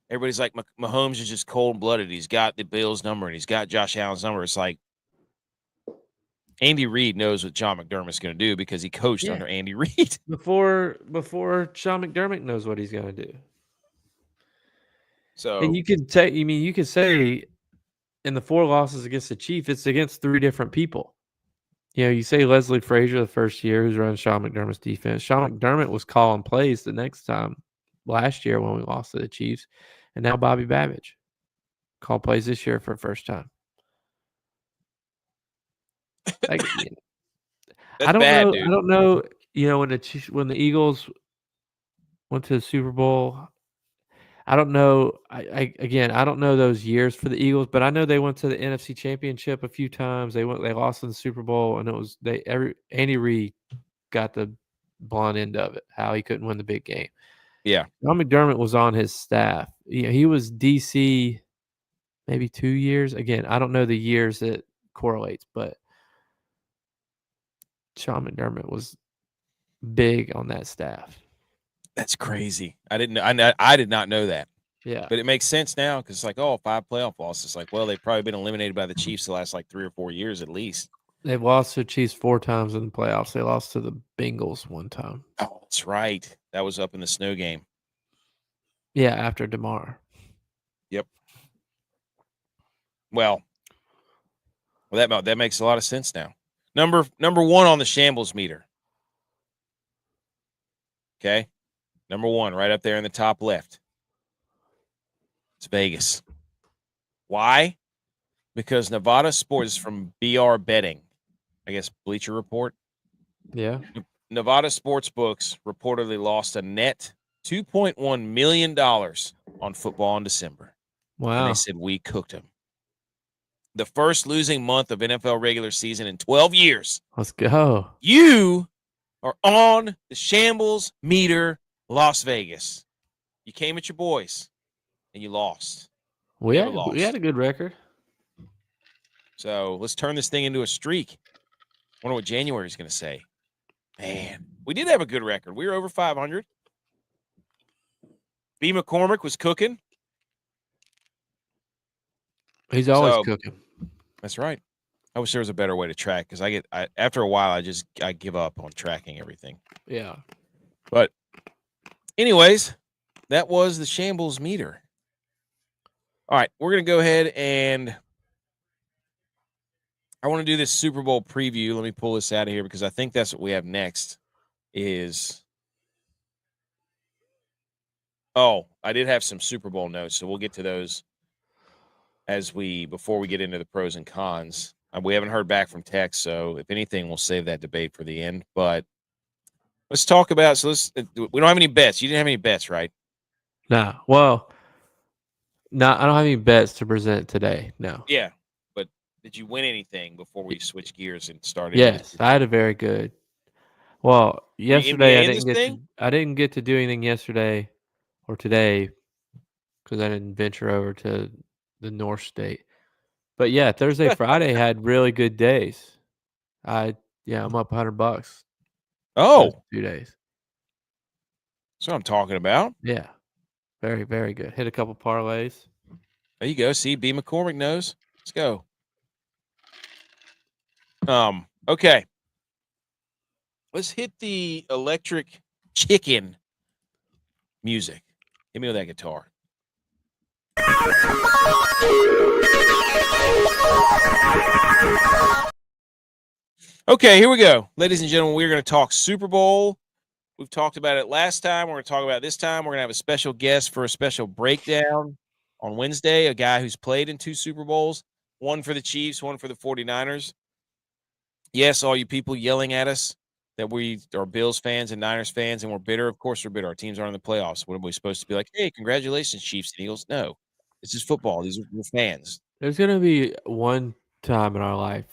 everybody's like, Mahomes is just cold-blooded. He's got the Bills' number, and he's got Josh Allen's number. It's like, Andy Reid knows what John McDermott's going to do because he coached under Andy Reid. Before Sean McDermott knows what he's going to do. So, and you could say in the 4 losses against the Chiefs, it's against 3 different people. You say Leslie Frazier the first year, who's running Sean McDermott's defense. Sean McDermott was calling plays the next time last year when we lost to the Chiefs. And now Bobby Babbage called plays this year for the first time. that's I don't bad, know. dude. I don't know. When the Eagles went to the Super Bowl, I don't know. I don't know those years for the Eagles, but I know they went to the NFC Championship a few times. They lost in the Super Bowl, and it was Andy Reid got the blunt end of it. How he couldn't win the big game. Yeah, John McDermott was on his staff. He was DC maybe 2 years. Again, I don't know the years that correlates, but Sean McDermott was big on that staff. That's crazy. I did not know that. Yeah. But it makes sense now because it's like, 5 playoff losses. Like, well, they've probably been eliminated by the Chiefs the last like 3 or 4 years at least. They've lost to the Chiefs 4 times in the playoffs. They lost to the Bengals 1 time. Oh, that's right. That was up in the snow game. Yeah, after DeMar. Yep. Well, that makes a lot of sense now. Number 1 on the shambles meter. Okay. Number 1, right up there in the top left. It's Vegas. Why? Because Nevada Sports from BR Betting, I guess Bleacher Report. Yeah. Nevada sports books reportedly lost a net $2.1 million on football in December. Wow. And they said we cooked them. The first losing month of NFL regular season in 12 years. Let's go. You are on the shambles meter, Las Vegas. You came at your boys, and you lost. We had a good record. So let's turn this thing into a streak. I wonder what January is going to say. Man, we did have a good record. We were over 500. B. McCormick was cooking. He's always cooking. That's right. I wish there was a better way to track because after a while I give up on tracking everything. Yeah. But anyways, that was the shambles meter. All right, we're going to go ahead and I want to do this Super Bowl preview. Let me pull this out of here because I think that's what we have next is I did have some Super Bowl notes, so we'll get to those before we get into the pros and cons. We haven't heard back from Tex, so if anything, we'll save that debate for the end. But let's talk about we don't have any bets. You didn't have any bets, right? No. Well, no, I don't have any bets to present today. No. Yeah. But did you win anything before we switch gears and started? Yes, I had a very good. Well, yesterday I didn't get to do anything yesterday or today because I didn't venture over to the North State. But yeah, Thursday, Friday had really good days. I'm up $100. Oh, 2 days. That's what I'm talking about. Yeah, very, very good. Hit a couple parlays. There you go. See, B. McCormick knows. Let's go. Okay. Let's hit the electric chicken music. Hit me with that guitar. Okay, here we go. Ladies and gentlemen, we're going to talk Super Bowl. We've talked about it last time. We're going to talk about it this time. We're going to have a special guest for a special breakdown on Wednesday, a guy who's played in 2 Super Bowls, one for the Chiefs, one for the 49ers. Yes, all you people yelling at us that we are Bills fans and Niners fans and we're bitter. Of course we're bitter. Our teams aren't in the playoffs. What are we supposed to be like? Hey, congratulations, Chiefs and Eagles. No, this is football. These are we're fans. There's gonna be one time in our life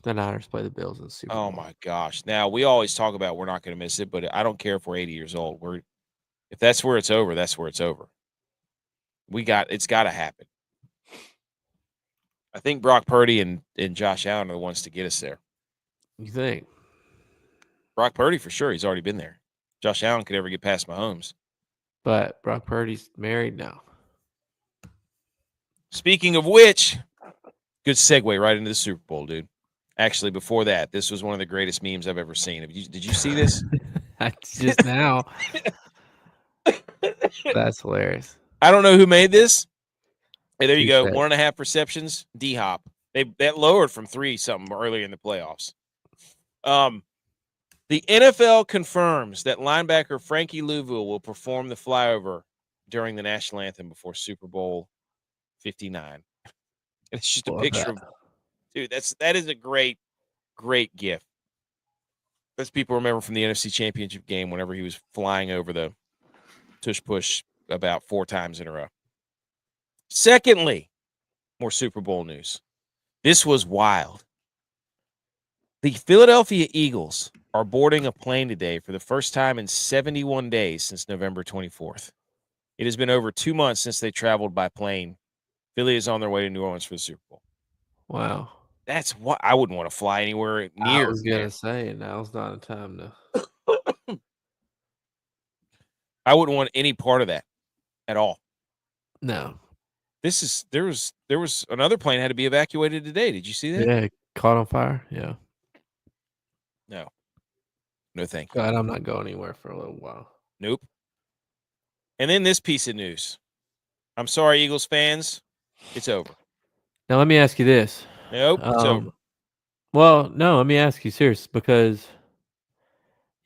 the Niners play the Bills in the Super Oh Bowl. my gosh. Now we always talk about we're not going to miss it, but I don't care if we're 80 years old. If that's where it's over, that's where it's over. It's got to happen. I think Brock Purdy and Josh Allen are the ones to get us there. You think? Brock Purdy for sure. He's already been there. Josh Allen could ever get past Mahomes. But Brock Purdy's married now. Speaking of which, good segue right into the Super Bowl, dude. Actually, before that, this was one of the greatest memes I've ever seen. Did you see this? Just now. That's hilarious. I don't know who made this. Hey, there you go. Touche. 1.5 receptions. D-Hop. That lowered from 3 something earlier in the playoffs. The NFL confirms that linebacker Frankie Louisville will perform the flyover during the national anthem before Super Bowl 59. It's just a picture of, dude. That is a great gift. As people remember from the NFC Championship game, whenever he was flying over the tush push about 4 times in a row. Secondly, more Super Bowl news. This was wild. The Philadelphia Eagles are boarding a plane today for the first time in 71 days since November 24th. It has been over 2 months since they traveled by plane. Philly is on their way to New Orleans for the Super Bowl. Wow. That's what I wouldn't want to fly anywhere near. I was gonna say now's not a time to. I wouldn't want any part of that at all. No. There was another plane had to be evacuated today. Did you see that? Yeah, caught on fire. Yeah. No, thank you. Glad I'm not going anywhere for a little while. Nope. And then this piece of news. I'm sorry, Eagles fans. It's over. Now let me ask you this. Nope, it's over. Well, no, let me ask you serious because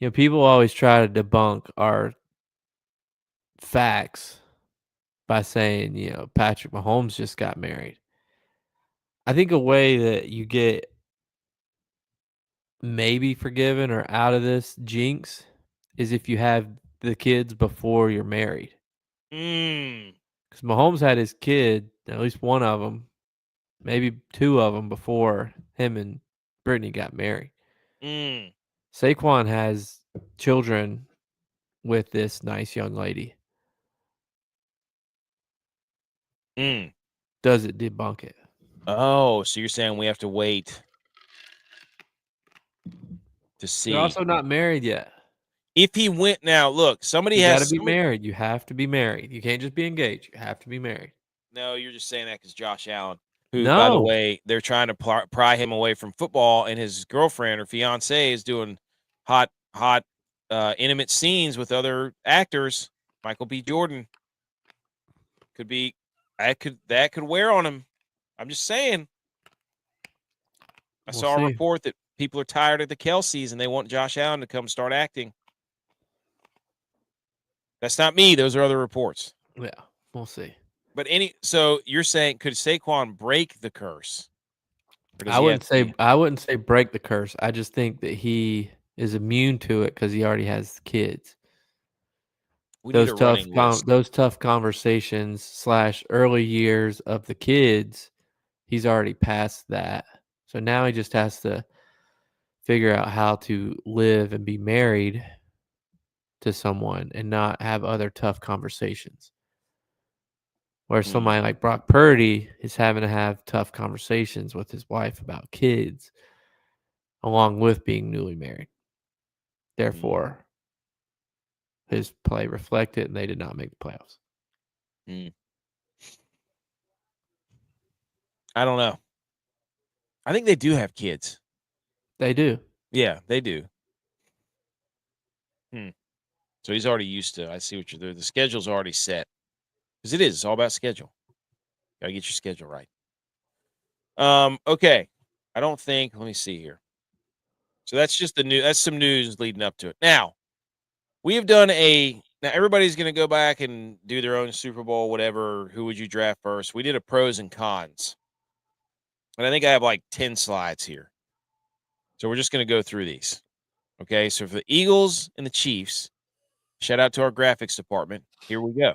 people always try to debunk our facts by saying, Patrick Mahomes just got married. I think a way that you get maybe forgiven or out of this jinx is if you have the kids before you're married. Because Mahomes had his kid, at least one of them, maybe 2 of them before him and Brittany got married. Saquon has children with this nice young lady. Does it debunk it? Oh, so you're saying we have to wait to see? They're also not married yet. If he went now, look, somebody You has got to be married. You have to be married. You can't just be engaged. You have to be married. No, you're just saying that because Josh Allen, who, by the way, they're trying to pry him away from football, and his girlfriend or fiance is doing hot, intimate scenes with other actors. Michael B. Jordan could be that could wear on him. I'm just saying. I saw a report that people are tired of the Kelseys and they want Josh Allen to come start acting. That's not me. Those are other reports. Yeah, we'll see. But so you're saying could Saquon break the curse? I wouldn't say break the curse. I just think that he is immune to it because he already has kids. Those tough conversations / early years of the kids, he's already past that. So now he just has to figure out how to live and be married to someone and not have other tough conversations. Where somebody like Brock Purdy is having to have tough conversations with his wife about kids along with being newly married. Therefore, his play reflected and they did not make the playoffs. I don't know. I think they do have kids. They do. Yeah, they do. So he's already used to. I see what you're doing. The schedule's already set because it's all about schedule. Gotta get your schedule right. Okay. I don't think. Let me see here. So that's just the new. That's some news leading up to it. Now we have done Now everybody's going to go back and do their own Super Bowl, whatever. Who would you draft first? We did a pros and cons, and I think I have like 10 slides here. So we're just going to go through these. Okay. So for the Eagles and the Chiefs, shout out to our graphics department. Here we go.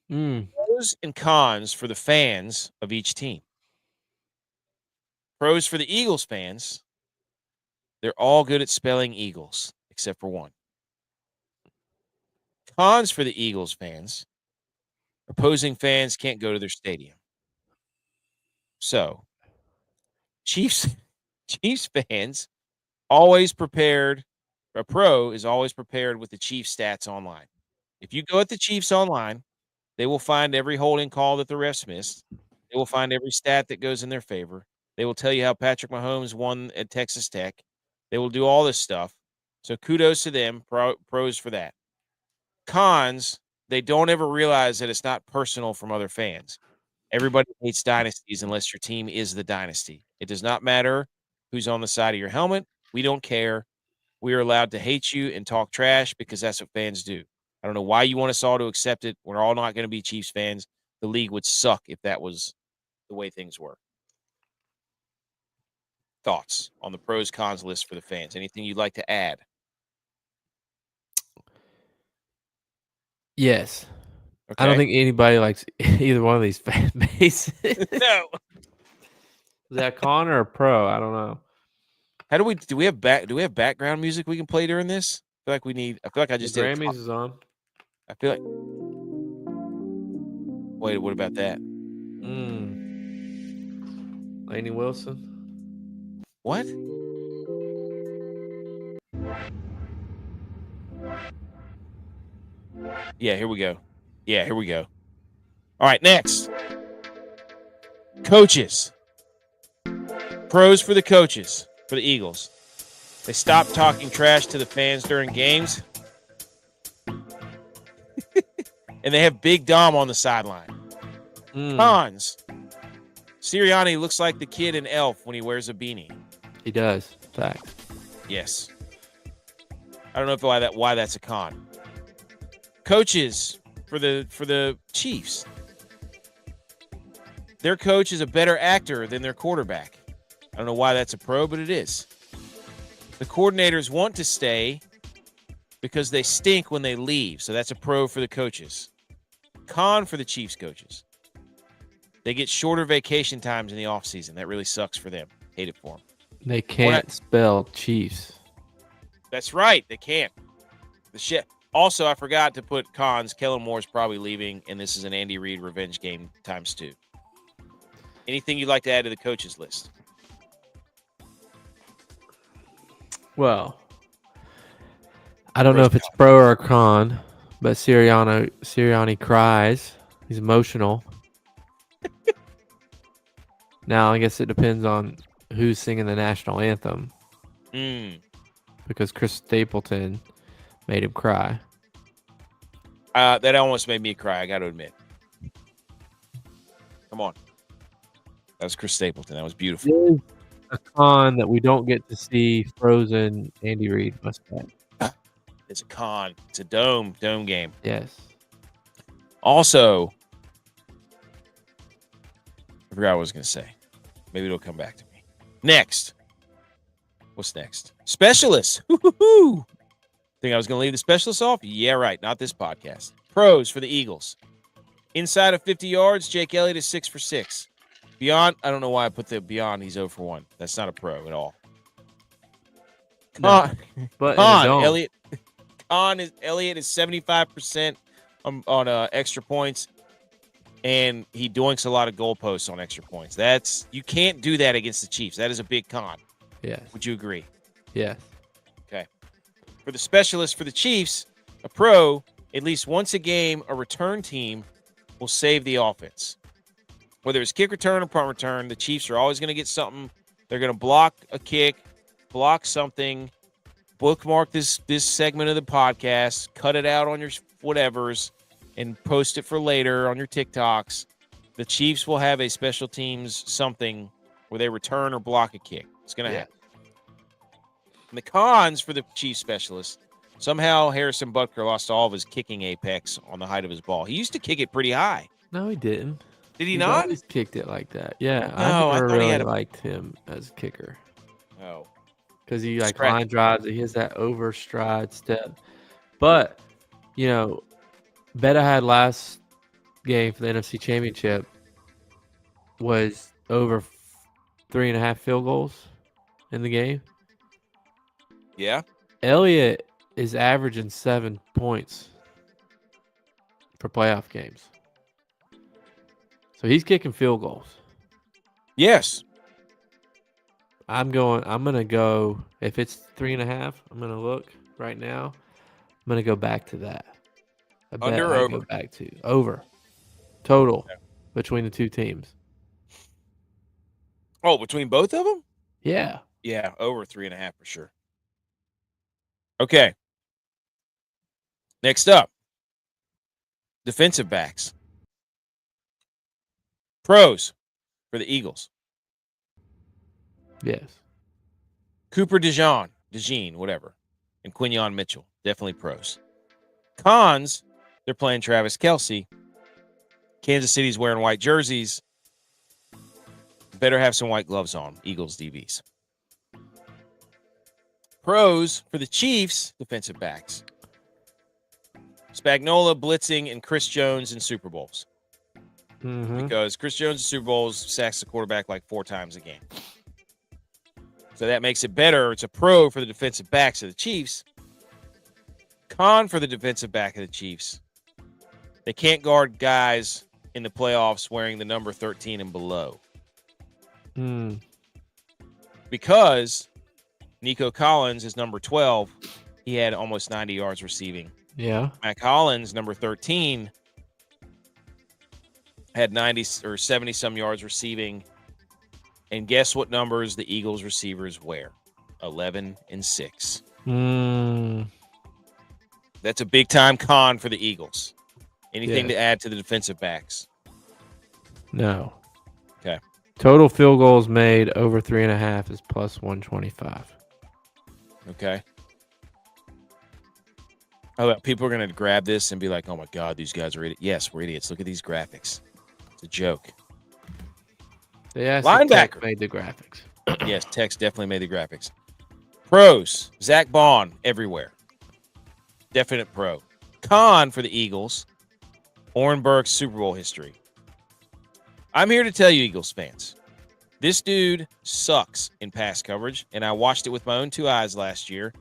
Pros and cons for the fans of each team. Pros for the Eagles fans, they're all good at spelling Eagles, except for one. Cons for the Eagles fans, opposing fans can't go to their stadium. So, Chiefs fans, always prepared. A pro is always prepared with the Chiefs stats online. If you go at the Chiefs online, they will find every holding call that the refs missed. They will find every stat that goes in their favor. They will tell you how Patrick Mahomes won at Texas Tech. They will do all this stuff. So kudos to them, pros for that. Cons, they don't ever realize that it's not personal from other fans. Everybody hates dynasties unless your team is the dynasty. It does not matter who's on the side of your helmet. We don't care. We are allowed to hate you and talk trash because that's what fans do. I don't know why you want us all to accept it. We're all not going to be Chiefs fans. The league would suck if that was the way things were. Thoughts on the pros cons list for the fans? Anything you'd like to add? Yes. Okay. I don't think anybody likes either one of these fan bases. No. Is that a con or a pro? I don't know. How do we have background music we can play during this? I feel like I just The did. Grammys is on. I feel like. Wait, what about that? Lainey Wilson. What? Yeah, here we go. All right, next. Coaches. Pros for the coaches, for the Eagles. They stop talking trash to the fans during games. And they have Big Dom on the sideline. Cons. Sirianni looks like the kid in Elf when he wears a beanie. He does. Fact. Yes. I don't know why that's a con. Coaches for the Chiefs. Their coach is a better actor than their quarterback. I don't know why that's a pro, but it is. The coordinators want to stay because they stink when they leave. So that's a pro for the coaches. Con for the Chiefs coaches. They get shorter vacation times in the offseason. That really sucks for them. Hate it for them. They can't spell Chiefs. That's right. They can't. The shit. Also, I forgot to put cons. Kellen Moore's probably leaving, and this is an Andy Reid revenge game times 2. Anything you'd like to add to the coaches list? Well, I don't know if it's pro or a con, but Sirianni cries. He's emotional. Now, I guess it depends on who's singing the national anthem. Because Chris Stapleton made him cry. That almost made me cry, I got to admit. Come on. That was Chris Stapleton. That was beautiful. It is a con that we don't get to see Frozen Andy Reid mustache. It's a con. It's a dome game. Yes. Also, I forgot what I was going to say. Maybe it'll come back to me. Next. What's next? Specialists. Woo-hoo-hoo. Think I was going to leave the specialists off? Yeah, right. Not this podcast. Pros for the Eagles. Inside of 50 yards, Jake Elliott is 6 for 6. Beyond, I don't know why I put the beyond. He's 0 for 1. That's not a pro at all. No, but Elliott is 75% on extra points, and he doinks a lot of goalposts on extra points. You can't do that against the Chiefs. That is a big con. Yes. Would you agree? Yes. Okay. For the specialist for the Chiefs, a pro, at least once a game, a return team will save the offense. Whether it's kick return or punt return, the Chiefs are always going to get something. They're going to block a kick, block something, bookmark this segment of the podcast, cut it out on your whatevers, and post it for later on your TikToks. The Chiefs will have a special teams something where they return or block a kick. It's going to happen. And the cons for the Chiefs specialist, somehow Harrison Butker lost all of his kicking apex on the height of his ball. He used to kick it pretty high. No, he didn't. Did he He's not? always kicked it like that. Yeah, No, I I never thought he really had a- liked him as a kicker Oh. because he like Scratch. line drives. He has that overstride step. But you know, bet I had last game for the NFC Championship was over 3.5 field goals in the game. Yeah. Elliott is averaging 7 points for playoff games. So he's kicking field goals. Yes. I'm gonna go if it's 3.5, I'm gonna look right now. I'm gonna go back to that. I bet Under or I over? go back to over total between the two teams. Oh, between both of them? Yeah. Yeah, over 3.5 for sure. Okay. Next up, defensive backs. Pros for the Eagles. Yes. Cooper DeJean, whatever, and Quinyon Mitchell, definitely pros. Cons, they're playing Travis Kelce. Kansas City's wearing white jerseys. Better have some white gloves on, Eagles DBs. Pros for the Chiefs, defensive backs. Spagnuolo, blitzing, and Chris Jones in Super Bowls. Mm-hmm. Because Chris Jones in Super Bowls sacks the quarterback like 4 times a game. So that makes it better. It's a pro for the defensive backs of the Chiefs. Con for the defensive back of the Chiefs. They can't guard guys in the playoffs wearing the number 13 and below. Because Nico Collins is number 12. He had almost 90 yards receiving. Yeah. Matt Collins, number 13, had 90 or 70 some yards receiving. And guess what numbers the Eagles receivers wear? 11 and 6. That's a big time con for the Eagles. Anything to add to the defensive backs? No. Okay. Total field goals made over 3.5 is plus 125. Okay. Oh, people are going to grab this and be like, oh my God, these guys are idiots. Yes, we're idiots. Look at these graphics. It's a joke. Yeah, linebacker made the graphics. Yes, Tex definitely made the graphics. Pros, Zach Bond everywhere. Definite pro. Con for the Eagles, Oren Burke's Super Bowl history. I'm here to tell you, Eagles fans, this dude sucks in pass coverage, and I watched it with my own 2 eyes last year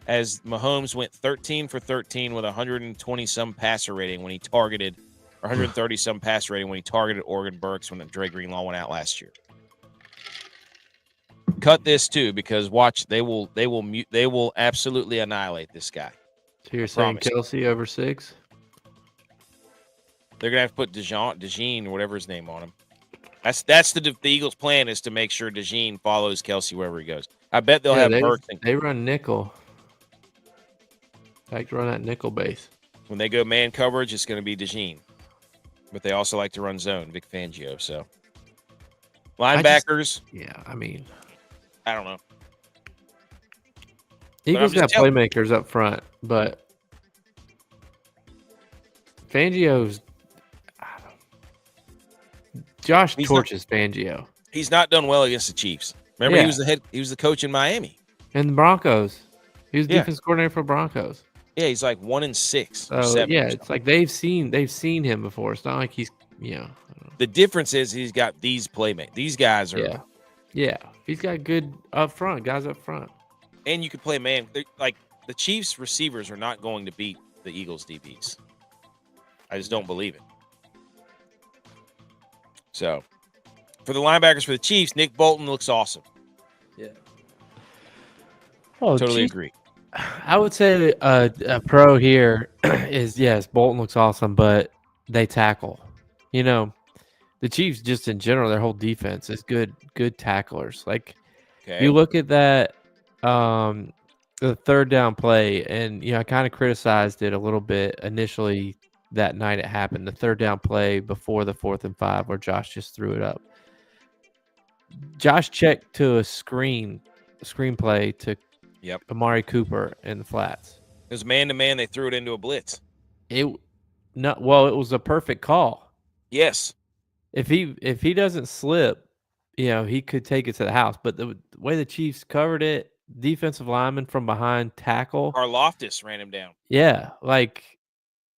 as Mahomes went 13 for 13 with 120-some passer rating when he targeted, or 130-some passer rating when he targeted Oren Burks when Dre Greenlaw went out last year. Cut this too, because watch, they will absolutely annihilate this guy. So you're saying Kelce over 6? They're gonna have to put DeJean or whatever his name on him. That's the Eagles' plan, is to make sure DeJean follows Kelce wherever he goes. I bet they'll have Burks. They run nickel. Like to run that nickel base. When they go man coverage, it's going to be DeJean. But they also like to run zone, Vic Fangio. So linebackers. I don't know. Eagles got playmakers up front, but Fangio's. Josh torches Fangio. He's not done well against the Chiefs. Remember, he was the coach in Miami. And the Broncos. He was defense coordinator for Broncos. Yeah, he's like 1-6. So it's like they've seen him before. It's not like he's The difference is he's got these playmakers. These guys are He's got good guys up front. And you can play man. Like the Chiefs receivers are not going to beat the Eagles DBs. I just don't believe it. So, for the linebackers for the Chiefs, Nick Bolton looks awesome. Yeah. Oh, totally agree. I would say a pro here is, yes, Bolton looks awesome, but they tackle. You know, the Chiefs just in general, their whole defense is good tacklers. Like, you look at that, the third down play, and I kind of criticized it a little bit initially that night it happened. The third down play before the 4th and 5 where Josh just threw it up. Josh checked to a screenplay to Amari Cooper in the flats. It was man-to-man. They threw it into a blitz. It was a perfect call. Yes. If he doesn't slip, he could take it to the house. But the way the Chiefs covered it, defensive lineman from behind tackle. Karlaftis ran him down. Yeah, like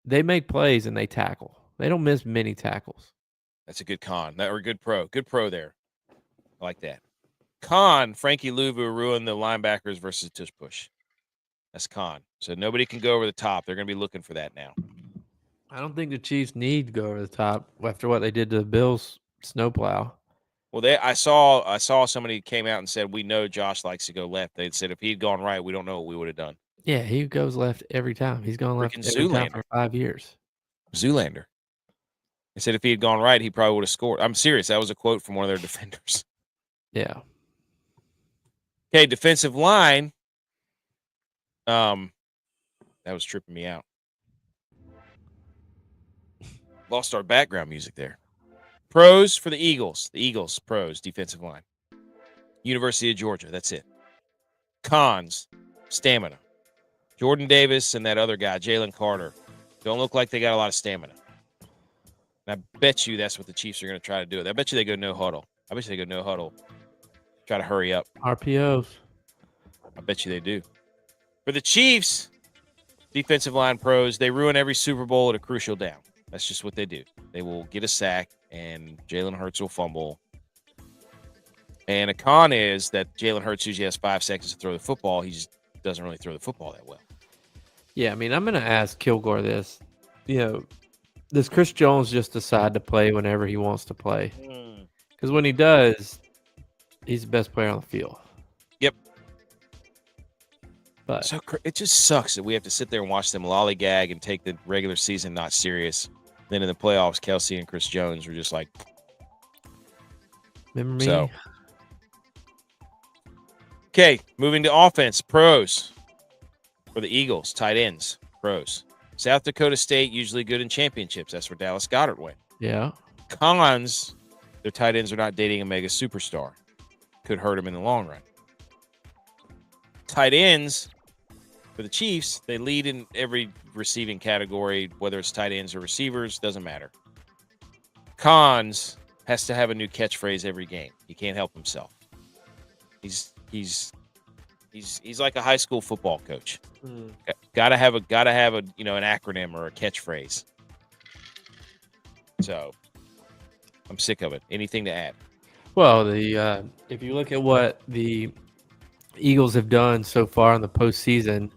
they make plays and they tackle. They don't miss many tackles. That's a good con. Or good pro. Good pro there. I like that. Con, Frankie Louvu ruined the linebackers versus tush push. That's con. So nobody can go over the top. They're going to be looking for that now. I don't think the Chiefs need to go over the top after what they did to the Bills snowplow. Well, I saw somebody came out and said, we know Josh likes to go left. They said if he'd gone right, we don't know what we would have done. Yeah, he goes left every time. He's gone left every time for 5 years. Zoolander. They said if he had gone right, he probably would have scored. I'm serious. That was a quote from one of their defenders. Yeah. Okay, defensive line. That was tripping me out. Lost our background music there. Pros for the Eagles. The Eagles, pros, defensive line. University of Georgia, that's it. Cons, stamina. Jordan Davis and that other guy, Jalen Carter, don't look like they got a lot of stamina. And I bet you that's what the Chiefs are going to try to do. I bet you they go no huddle. Try to hurry up. RPOs. I bet you they do. For the Chiefs, defensive line pros, they ruin every Super Bowl at a crucial down. That's just what they do. They will get a sack, and Jalen Hurts will fumble. And a con is that Jalen Hurts usually has 5 seconds to throw the football. He just doesn't really throw the football that well. Yeah, I mean, I'm going to ask Kilgore this. Does Chris Jones just decide to play whenever he wants to play? Because when he does, he's the best player on the field. Yep. But so it just sucks that we have to sit there and watch them lollygag and take the regular season not serious. Then in the playoffs, Kelsey and Chris Jones were just like, remember me? So, okay, moving to offense, pros for the Eagles, tight ends, pros. South Dakota State, usually good in championships. That's where Dallas Goedert went. Yeah. Cons, their tight ends are not dating a mega superstar. Could hurt them in the long run. Tight ends for the Chiefs, they lead in every receiving category, whether it's tight ends or receivers, doesn't matter. Cons, has to have a new catchphrase every game. He can't help himself. He's like a high school football coach. Gotta have an acronym or a catchphrase. So I'm sick of it. Anything to add? Well, if you look at what the Eagles have done so far in the postseason,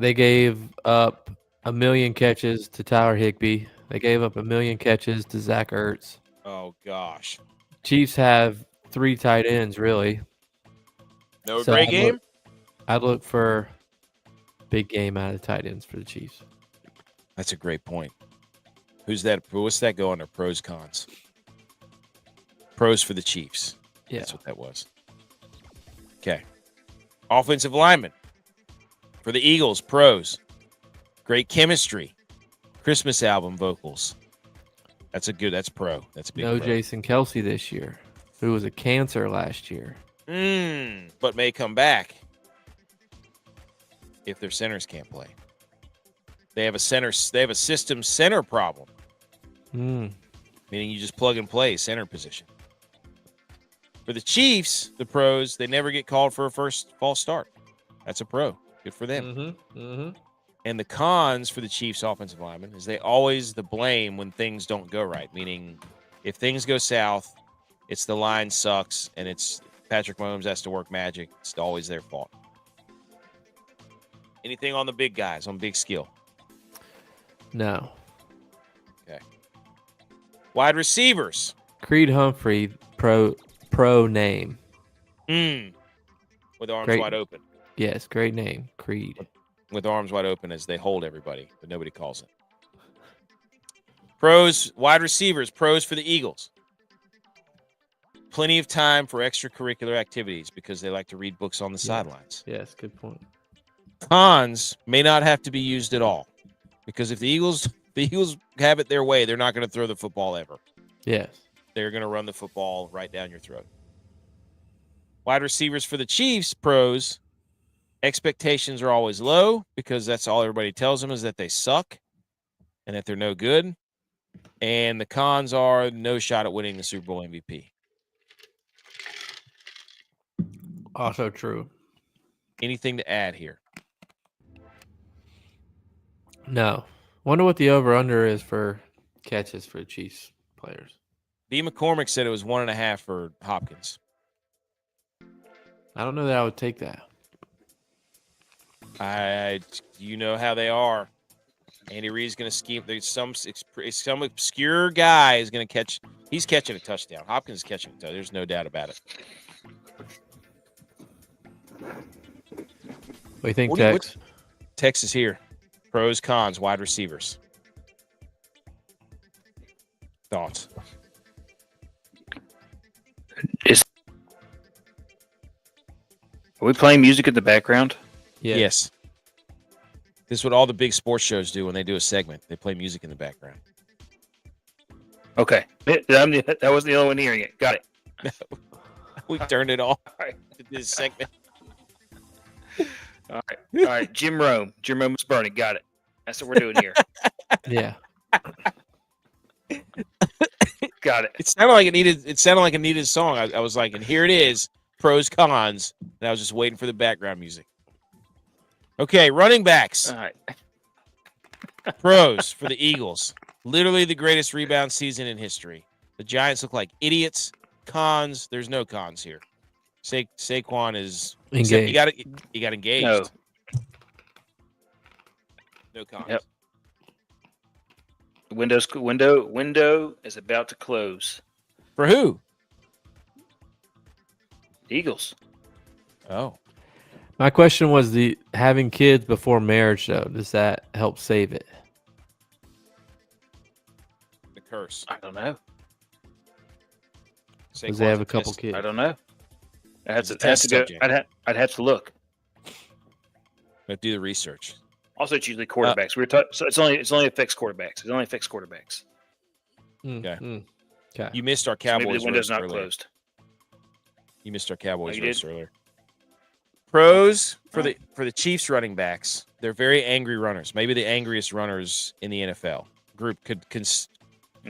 they gave up 1 million catches to Tyler Higbee. They gave up 1 million catches to Zach Ertz. Oh gosh. Chiefs have 3 tight ends, really. No great game? I'd look for big game out of the tight ends for the Chiefs. That's a great point. Who's that? What's that go under? Pros, cons. Pros for the Chiefs. Yeah. That's what that was. Okay. Offensive lineman. For the Eagles, pros. Great chemistry. Christmas album vocals. That's pro. That's a big No pro. Jason Kelsey this year, who was a cancer last year. But may come back if their centers can't play. They have a system center problem. Meaning you just plug and play center position. For the Chiefs, the pros, they never get called for a first false start. That's a pro. Good for them. And the cons for the Chiefs offensive linemen is they always the blame when things don't go right. Meaning if things go south, it's the line sucks and it's Patrick Mahomes has to work magic. It's always their fault. Anything on the big guys, on big skill? No. Okay. Wide receivers. Creed Humphrey, pro name. With arms wide open. Yes, great name, Creed. With arms wide open as they hold everybody, but nobody calls it. Pros, wide receivers, pros for the Eagles. Plenty of time for extracurricular activities because they like to read books on the sidelines. Yes, good point. Cons may not have to be used at all. Because if the Eagles have it their way, they're not going to throw the football ever. Yes. They're going to run the football right down your throat. Wide receivers for the Chiefs, pros, expectations are always low because that's all everybody tells them is that they suck and that they're no good. And the cons are no shot at winning the Super Bowl MVP. Also true. Anything to add here? No. Wonder what the over-under is for catches for the Chiefs players. D. McCormick said it was 1.5 for Hopkins. I don't know that I would take that. You know how they are. Andy Reid's going to scheme. There's some obscure guy is going to catch. He's catching a touchdown. Hopkins is catching a touchdown. There's no doubt about it. What do you think, Tex? Tex is here. Pros, cons, wide receivers. Thoughts? Are we playing music in the background? Yes. This is what all the big sports shows do when they do a segment. They play music in the background. Okay. That wasn't the only one hearing it. Got it. We turned it off. All right. This segment. All right. Jim Rome. Jim Rome is burning. Got it. That's what we're doing here. Yeah. Got it. It sounded like it needed a song. I was like, and here it is. Pros, cons. And I was just waiting for the background music. Okay, running backs. All right. Pros for the Eagles. Literally the greatest rebound season in history. The Giants look like idiots. Cons, there's no cons here. Saquon is engaged. He got engaged. No cons. Yep. The window is about to close. For who? Eagles. Oh. My question was having kids before marriage, though. Does that help save it? The curse. I don't know. Because they have a couple kids. I don't know. I have It's a to, test go. subject. I'd have to look. Let's do the research. Also, it's usually quarterbacks. So it's only affects quarterbacks. It only affects quarterbacks. Okay. Okay. You missed our So maybe Cowboys the window's roast not earlier. closed. You missed our Cowboys you roast did? earlier. Pros for the Chiefs running backs. They're very angry runners. Maybe the angriest runners in the NFL group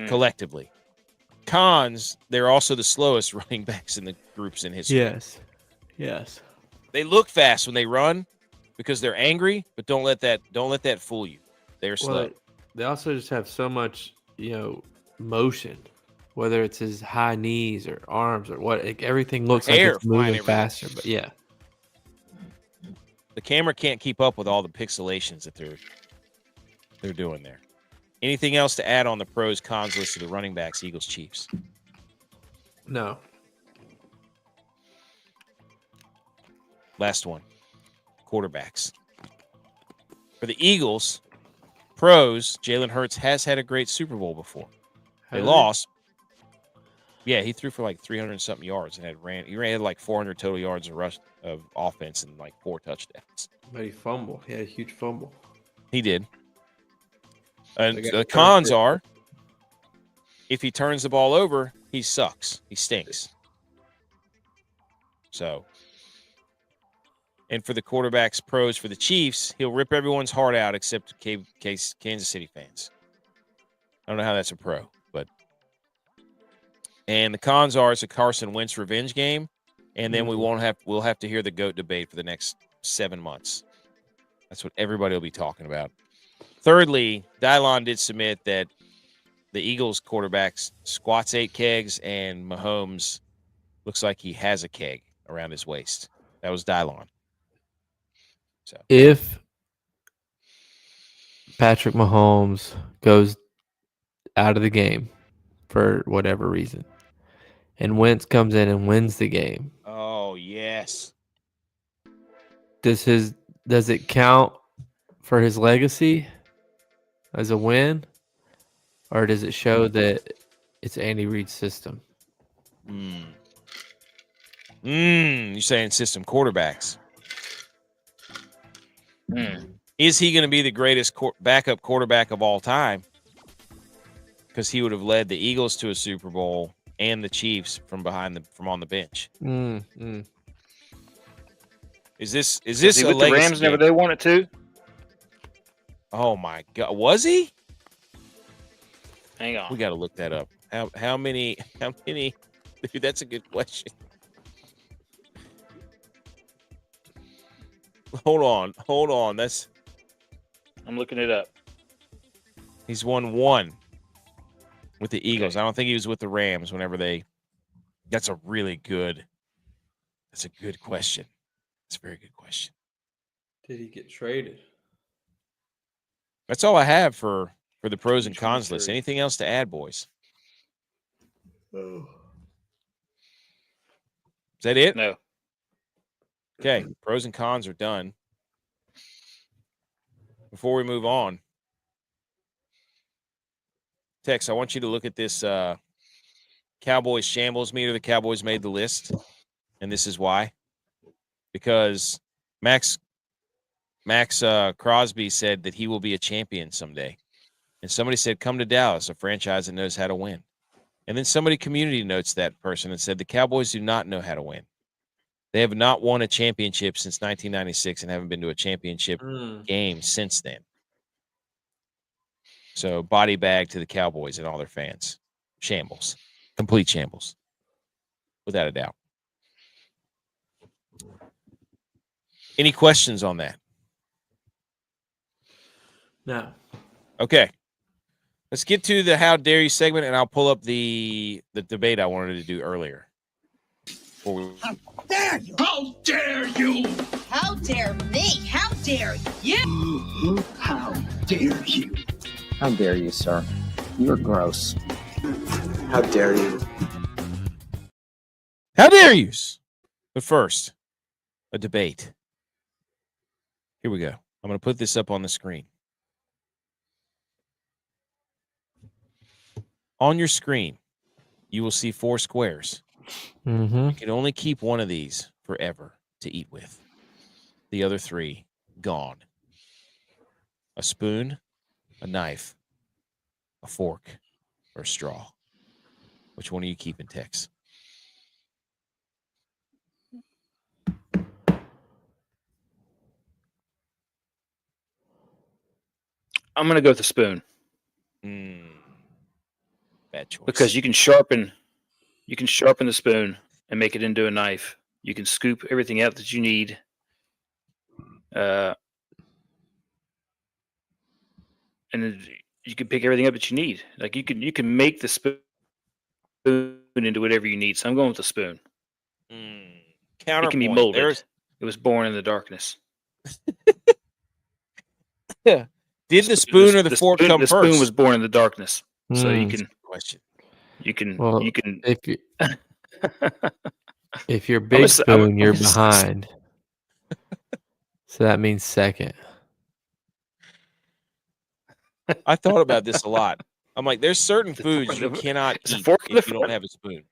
collectively. Cons, they're also the slowest running backs in the groups in history. Yes. They look fast when they run because they're angry, but don't let that fool you. They're slow. Well, they also just have so much, motion, whether it's his high knees or arms or what. Everything looks like Hair it's flying moving everywhere. faster. But yeah. The camera can't keep up with all the pixelations that they're doing there. Anything else to add on the pros cons list of the running backs, Eagles, Chiefs? No. Last one. Quarterbacks. For the Eagles, pros, Jalen Hurts has had a great Super Bowl before. They lost. Yeah, he threw for like 300 and something yards and he ran like 400 total yards of offense and like 4 touchdowns. But he fumbled. He had a huge fumble. He did. And the cons are, if he turns the ball over, he sucks. He stinks. So, and for the quarterbacks, pros for the Chiefs, he'll rip everyone's heart out except Kansas City fans. I don't know how that's a pro, but. And the cons are it's a Carson Wentz revenge game, and then we'll have to hear the GOAT debate for the next 7 months. That's what everybody will be talking about. Thirdly, DYLON did submit that the Eagles quarterback squats 8 kegs, and Mahomes looks like he has a keg around his waist. That was DYLON. So if Patrick Mahomes goes out of the game for whatever reason, and Wentz comes in and wins the game, oh yes, does it count for his legacy as a win, or does it show that it's Andy Reid's system? You're saying system quarterbacks. Is he going to be the greatest backup quarterback of all time? Because he would have led the Eagles to a Super Bowl and the Chiefs from on the bench. Is this Was he a with the legacy Rams whenever game? they won it too? Oh my God, was he? Hang on. We got to look that up. How many? Dude, that's a good question. Hold on. I'm looking it up. He's won one with the Eagles. Okay. I don't think he was with the Rams whenever they. That's a good question. That's a very good question. Did he get traded? That's all I have for the pros and cons 23. list. Anything else to add, boys? Oh. Is that it? No. Okay. Pros and cons are done. Before we move on, Tex, I want you to look at this Cowboys shambles meter. The Cowboys made the list, and this is why. Because Max Crosby said that he will be a champion someday. And somebody said, come to Dallas, a franchise that knows how to win. And then somebody community notes that person and said, the Cowboys do not know how to win. They have not won a championship since 1996 and haven't been to a championship game since then. So body bag to the Cowboys and all their fans. Shambles. Complete shambles. Without a doubt. Any questions on that? No. Okay. Let's get to the How Dare You segment, and I'll pull up the debate I wanted to do earlier. How dare you! How dare you! How dare me! How dare you! How dare you! How dare you, sir? You're gross. How dare you? How dare you! But first, a debate. Here we go. I'm going to put this up on the screen. On your screen, you will see 4 squares. You can only keep one of these forever to eat with. The other 3, gone. A spoon, a knife, a fork, or a straw. Which one are you keeping, Tex? I'm going to go with the spoon. Bad choice. Because you can sharpen the spoon and make it into a knife. You can scoop everything out that you need. And then you can pick everything up that you need. Like you can make the spoon into whatever you need. So I'm going with the spoon. Counterpoint. It can be molded. It was born in the darkness. Yeah. Did the spoon or the fork come first? The spoon was born in the darkness. So you can question. You can if you're big spoon, you're I'm behind. So that means second. I thought about this a lot. I'm like, there's certain foods you cannot eat if you don't have a spoon.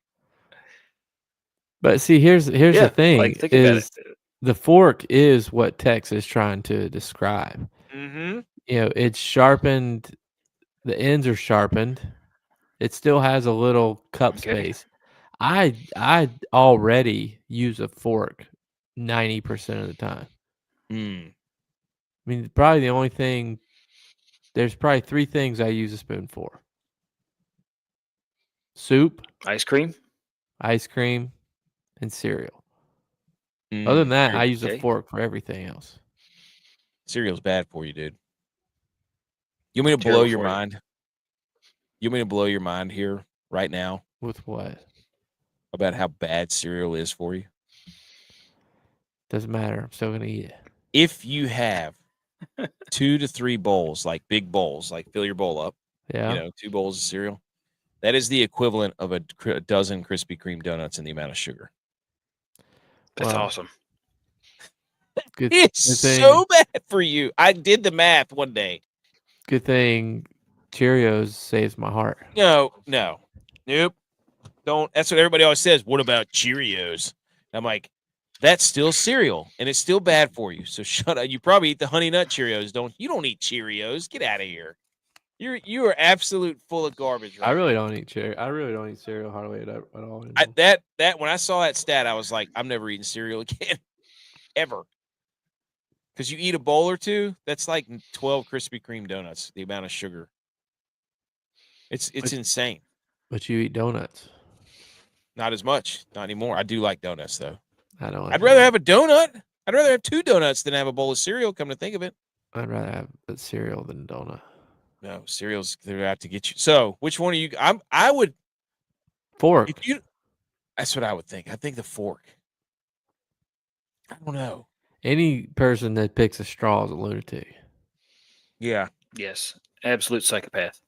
But see, here's the thing: like, is the fork is what Tex is trying to describe. Mm-hmm. You know, it's sharpened. The ends are sharpened. It still has a little cup space. I already use a fork 90% of the time. I mean, probably the only thing. There's probably 3 things I use a spoon for: soup, ice cream, and cereal. Other than that, I use a fork for everything else. Cereal's bad for you, dude. You want me to blow your mind? You want me to blow your mind here right now? With what? About how bad cereal is for you? Doesn't matter. I'm still going to eat it. If you have 2 to 3 bowls, like big bowls, like fill your bowl up, 2 bowls of cereal, that is the equivalent of a dozen Krispy Kreme donuts in the amount of sugar. That's awesome. It's so bad for you. I did the math one day. Good thing Cheerios saves my heart. No. Nope. Don't. That's what everybody always says. What about Cheerios? I'm like, That's still cereal, and it's still bad for you. So shut up. You probably eat the Honey Nut Cheerios, don't you? Don't eat Cheerios. Get out of here. You are absolute full of garbage. Right I really now. don't eat cereal. I really don't eat cereal hardly at all. Anymore. That when I saw that stat, I was like, I'm never eating cereal again, ever. Because you eat a bowl or two, that's like 12 Krispy Kreme donuts. The amount of sugar. It's insane. But you eat donuts. Not as much, not anymore. I do like donuts though. I don't. I'd rather have a donut. I'd rather have 2 donuts than have a bowl of cereal. Come to think of it. I'd rather have a cereal than a donut. No, cereals, they're out to get you. So which one are you? I would Fork. That's what I would think. I think the fork. I don't know. Any person that picks a straw is a lunatic. Yeah. Yes, absolute psychopath.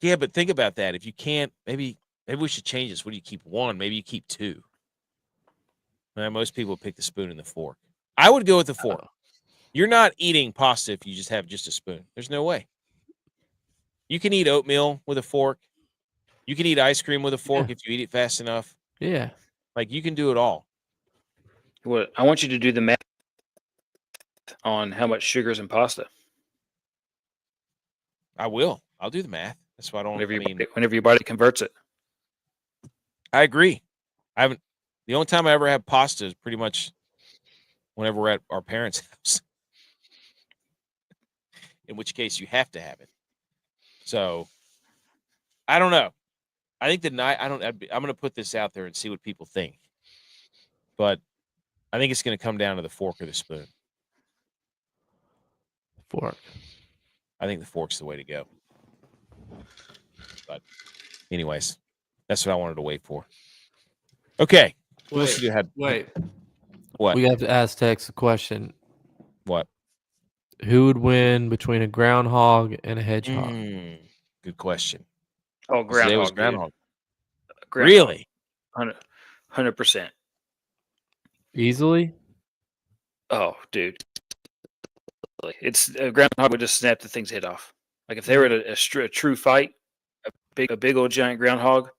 Yeah, but think about that. If you can't, maybe we should change this. What do you keep? 1? Maybe you keep 2. Most people pick the spoon and the fork. I would go with the fork. You're not eating pasta if you just have just a spoon. There's no way. You can eat oatmeal with a fork. You can eat ice cream with a fork if you eat it fast enough. Yeah. Like you can do it all. Well, I want you to do the math on how much sugar's in pasta. I will. I'll do the math. That's why I don't. Whenever your body converts it. I agree. The only time I ever have pasta is pretty much whenever we're at our parents' house. In which case you have to have it. So I don't know. I think I'm going to put this out there and see what people think. But I think it's going to come down to the fork or the spoon. Fork. I think the fork's the way to go. But anyways, that's what I wanted to wait for. Okay. Wait. What? We have to ask Tex a question. What? Who would win between a groundhog and a hedgehog? Good question. Oh, groundhog. Today was groundhog. Groundhog. Really? 100%. Easily? Oh, dude. It's a groundhog would just snap the thing's head off. Like if they were at a true fight, a big old giant groundhog,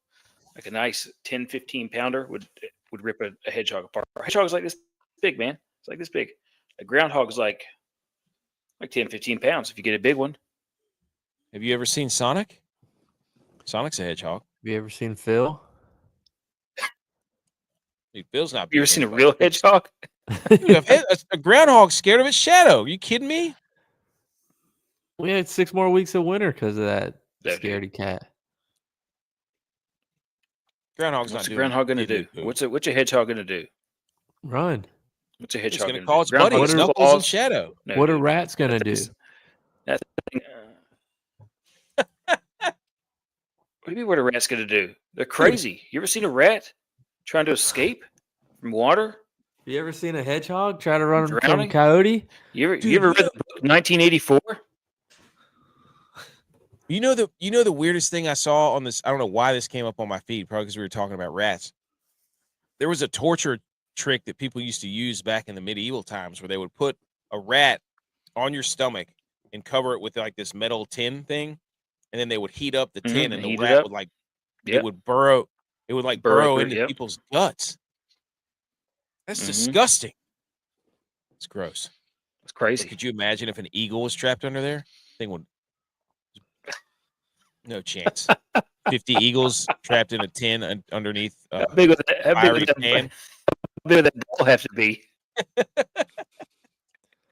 like a nice 10, 15 pounder would rip a hedgehog apart. A hedgehog's like this big, man. It's like this big. A groundhog's like 10, 15 pounds if you get a big one. Have you ever seen Sonic? Sonic's a hedgehog. Have you ever seen Phil? Dude, Phil's not. You ever seen a real hedgehog? Dude, a groundhog scared of its shadow. Are you kidding me? We had 6 more weeks of winter because of that scaredy cat. Groundhog's What's not a groundhog going to do? Poo. What's a hedgehog going to do? Run. What's a hedgehog going to to call its do? buddy Knuckles in shadow. No, what are rats going to do? What do you mean what a rat's going to do? They're crazy. You ever seen a rat trying to escape from water? You ever seen a hedgehog try to run from a Drowning? coyote? You ever read the book 1984? You know the weirdest thing I saw on this. I don't know why this came up on my feed. Probably because we were talking about rats. There was a torture trick that people used to use back in the medieval times, where they would put a rat on your stomach and cover it with like this metal tin thing, and then they would heat up the tin, and the rat would it would burrow. It would burrow into people's guts. That's disgusting. It's gross. It's crazy. But could you imagine if an eagle was trapped under there? Thing would. No chance. 50 eagles trapped in a tin underneath how big would fiery pan. How big would that ball have to be?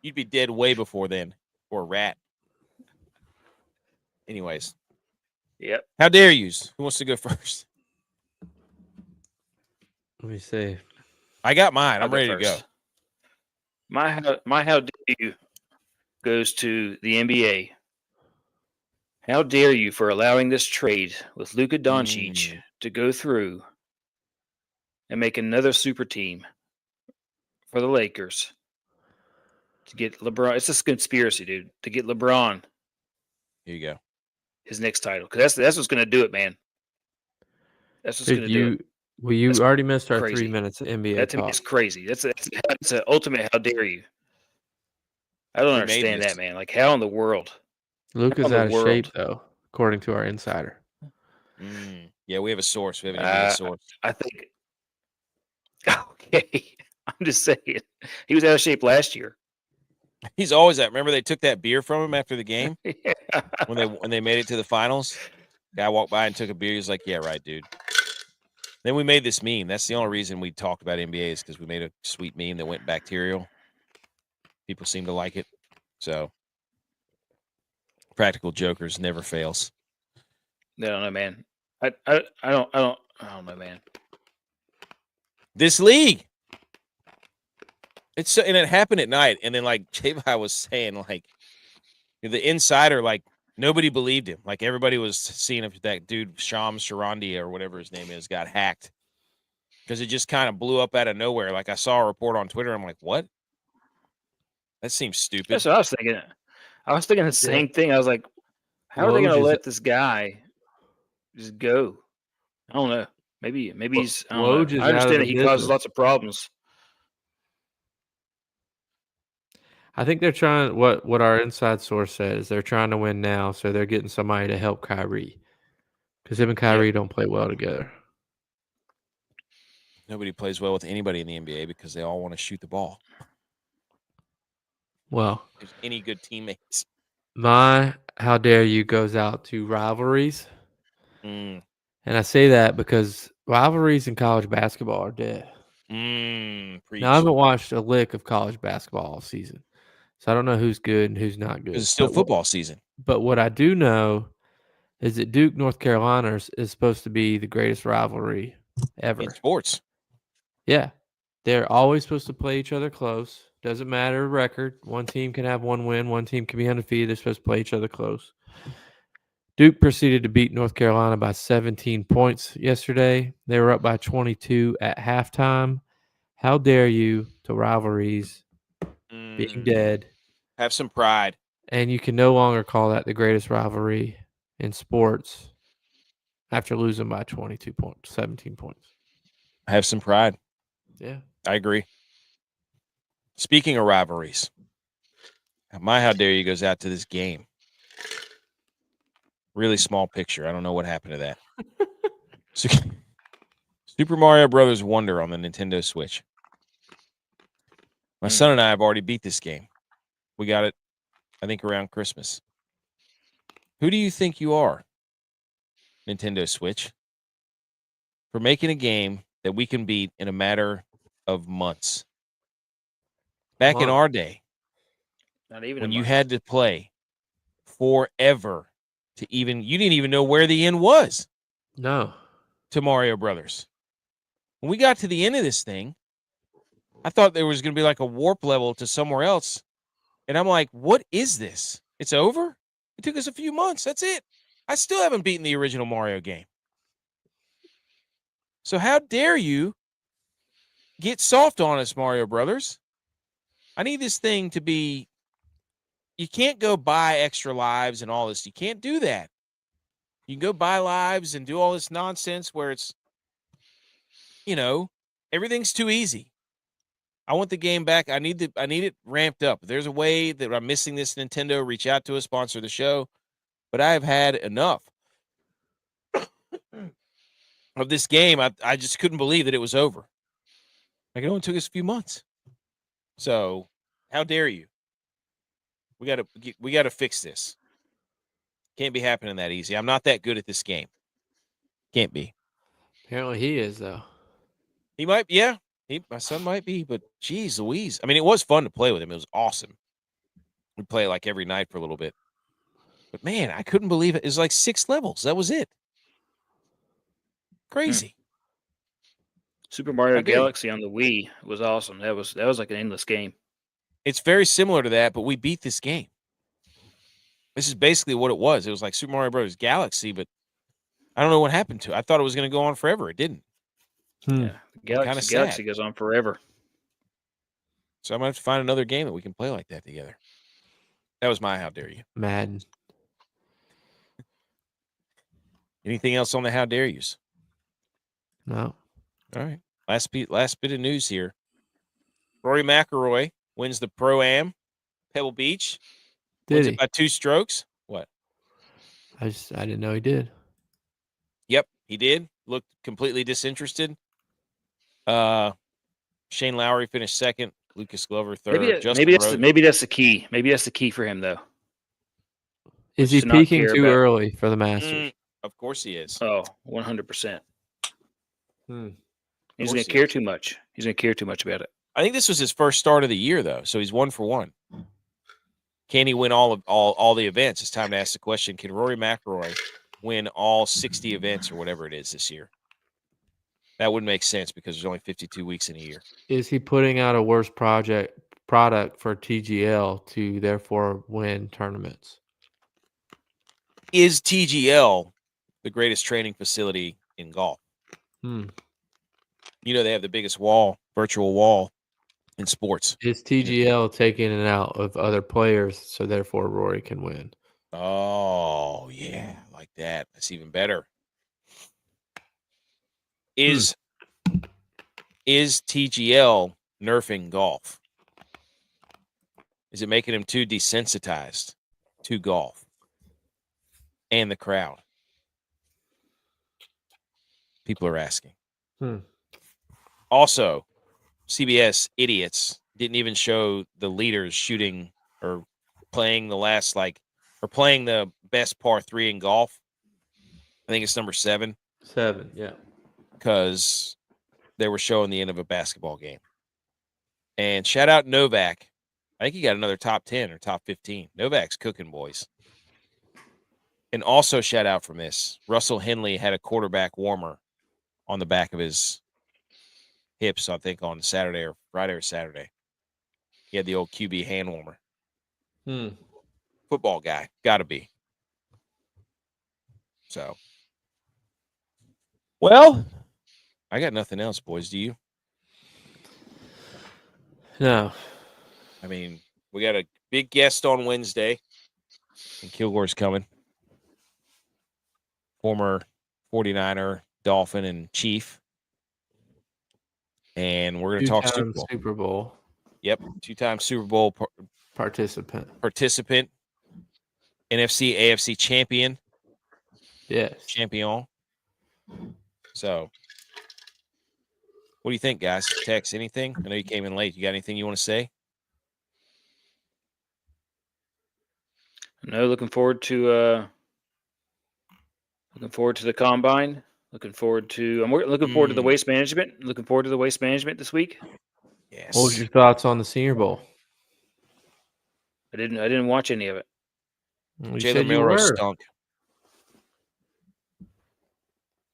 You'd be dead way before then, or a rat. Anyways. Yep. How dare you? Who wants to go first? Let me see. I got mine. I'm ready to go. My how dare you goes to the NBA. How dare you for allowing this trade with Luka Doncic to go through and make another super team for the Lakers to get LeBron. It's a conspiracy, dude, to get LeBron. Here you go. His next title. Because that's what's going to do it, man. That's what's going to do it. Well, you already missed our crazy. 3 minutes of NBA That to me is crazy. That's an ultimate how dare you. I don't understand that, man. Like, how in the world? Luka's out of shape, though, according to our insider. Yeah, we have a source. We have a source. I think. Okay. I'm just saying. He was out of shape last year. He's always that. Remember they took that beer from him after the game Yeah. when they made it to the finals? Guy walked by and took a beer. He was like, "Yeah, right, dude." Then we made this meme. That's the only reason we talked about NBA is because we made a sweet meme that went bacterial. People seem to like it. So practical jokers never fails. I don't know, man. I don't know, man. This league. It's so, and it happened at night. And then like J-Vi was saying, like the insider, like nobody believed him. Like everybody was seeing if that dude Shams Charania or whatever his name is got hacked. Because it just kind of blew up out of nowhere. Like I saw a report on Twitter. I'm like, what? That seems stupid. That's what I was thinking. I was thinking the same thing. I was like, how are they going to let this guy just go? I don't know. Maybe he's. I don't know. I understand that he causes lots of problems. I think they're trying. What our inside source says, they're trying to win now, so they're getting somebody to help Kyrie because him and Kyrie don't play well together. Nobody plays well with anybody in the NBA because they all want to shoot the ball. Well, there's any good teammates. My how dare you goes out to rivalries. Mm. And I say that because rivalries in college basketball are dead. Now, I haven't watched a lick of college basketball all season, so I don't know who's good and who's not good. It's still football season. But what I do know is that Duke, North Carolina is supposed to be the greatest rivalry ever. In sports. Yeah. They're always supposed to play each other close. Doesn't matter record. One team can have one win. One team can be undefeated. They're supposed to play each other close. Duke proceeded to beat North Carolina by 17 points yesterday. They were up by 22 at halftime. How dare you to rivalries being dead? Have some pride. And you can no longer call that the greatest rivalry in sports after losing by 22 points, 17 points. Have some pride. Yeah. I agree. Speaking of rivalries, my how dare you goes out to this game. Really small picture. I don't know what happened to that. Super Mario Brothers Wonder on the Nintendo Switch. My son and I have already beat this game. We got it, I think, around Christmas. Who do you think you are, Nintendo Switch, for making a game that we can beat in a matter of months? Back in our day, not even when you had to play forever to even, you didn't even know where the end was. No. To Mario Brothers. When we got to the end of this thing, I thought there was going to be like a warp level to somewhere else. And I'm like, what is this? It's over? It took us a few months. That's it. I still haven't beaten the original Mario game. So how dare you get soft on us, Mario Brothers? I need this thing to be, you can't go buy extra lives and all this. You can't do that. You can go buy lives and do all this nonsense where it's, everything's too easy. I want the game back. I need it ramped up. If there's a way that I'm missing this, Nintendo, reach out to us, sponsor the show. But I have had enough of this game. I just couldn't believe that it was over. Like it only took us a few months. So how dare you? We gotta fix this. Can't be happening that easy. I'm not that good at this game. Can't be. Apparently he is, though. He might, yeah. My son might be, but geez Louise. I mean, it was fun to play with him. It was awesome. We'd play like every night for a little bit. But man, I couldn't believe it. It was like 6 levels. That was it. Crazy. Super Mario Galaxy on the Wii was awesome. That was like an endless game. It's very similar to that, but we beat this game. This is basically what it was. It was like Super Mario Brothers Galaxy, but I don't know what happened to it. I thought it was going to go on forever. It didn't. Yeah, Galaxy goes on forever. So I'm going to have to find another game that we can play like that together. That was my how dare you. Madden. Anything else on the how dare yous? No. All right. Last bit of news here. Rory McIlroy wins the Pro-Am, Pebble Beach. Wins it by 2 strokes. What? I didn't know he did. Yep, he did. Looked completely disinterested. Shane Lowry finished second. Lucas Glover third. Maybe that's the key. Maybe that's the key for him, though. Is he to not peaking care too about- early for the Masters? Of course he is. Oh, 100%. Hmm. He's course going he to care is. too much. He's going to care too much about it. I think this was his first start of the year, though, so he's 1 for 1. Can he win all the events? It's time to ask the question: can Rory McIlroy win all 60 events or whatever it is this year? That wouldn't make sense because there's only 52 weeks in a year. Is he putting out a worse product for TGL to therefore win tournaments? Is TGL the greatest training facility in golf? Hmm. You know, they have the biggest virtual wall in sports. Is TGL taking it out of other players so therefore Rory can win? Oh, yeah, like that. That's even better. Is TGL nerfing golf? Is it making him too desensitized to golf and the crowd? People are asking. Also, CBS idiots didn't even show the leaders shooting or playing playing the best par 3 in golf. I think it's number 7. 7, yeah. Because they were showing the end of a basketball game. And shout out Novak. I think he got another top 10 or top 15. Novak's cooking, boys. And also shout out from this. Russell Henley had a quarterback warmer on the back of his hips, I think, on Friday or Saturday. He had the old QB hand warmer. Football guy. Got to be. So. Well, I got nothing else, boys. Do you? No. I mean, we got a big guest on Wednesday, and Kilgore's coming. Former 49er, Dolphin, and Chief. And we're going to talk Super Bowl. Yep, 2-time Super Bowl participant. NFC, AFC champion. Yes. Champion. So, what do you think, guys? Tex, anything? I know you came in late. You got anything you want to say? No, looking forward to the combine. Looking forward to the waste management. Looking forward to the waste management this week. Yes. What was your thoughts on the Senior Bowl? I didn't watch any of it. Jalen Milroe stunk.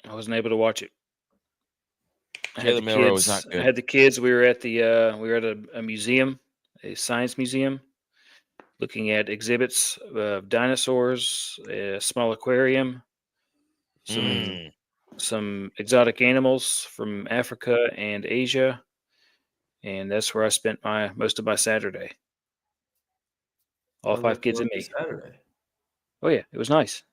I wasn't able to watch it. Jalen Milroe was not good. I had the kids. We were at a museum, a science museum, looking at exhibits of dinosaurs, a small aquarium, some exotic animals from Africa and Asia, and that's where I spent most of my Saturday. All 5 kids and me. Saturday. Oh yeah, it was nice.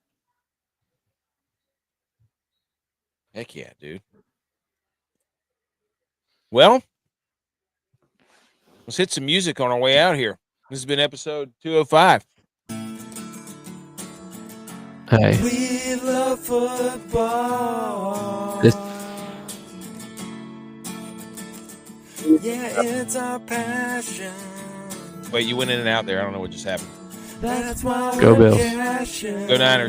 Heck yeah, dude. Well, let's hit some music on our way out here. This has been episode 205. Hey. We love football. Yeah, it's our passion. Wait, you went in and out there. I don't know what just happened. That's why Go Bills. Go Niners.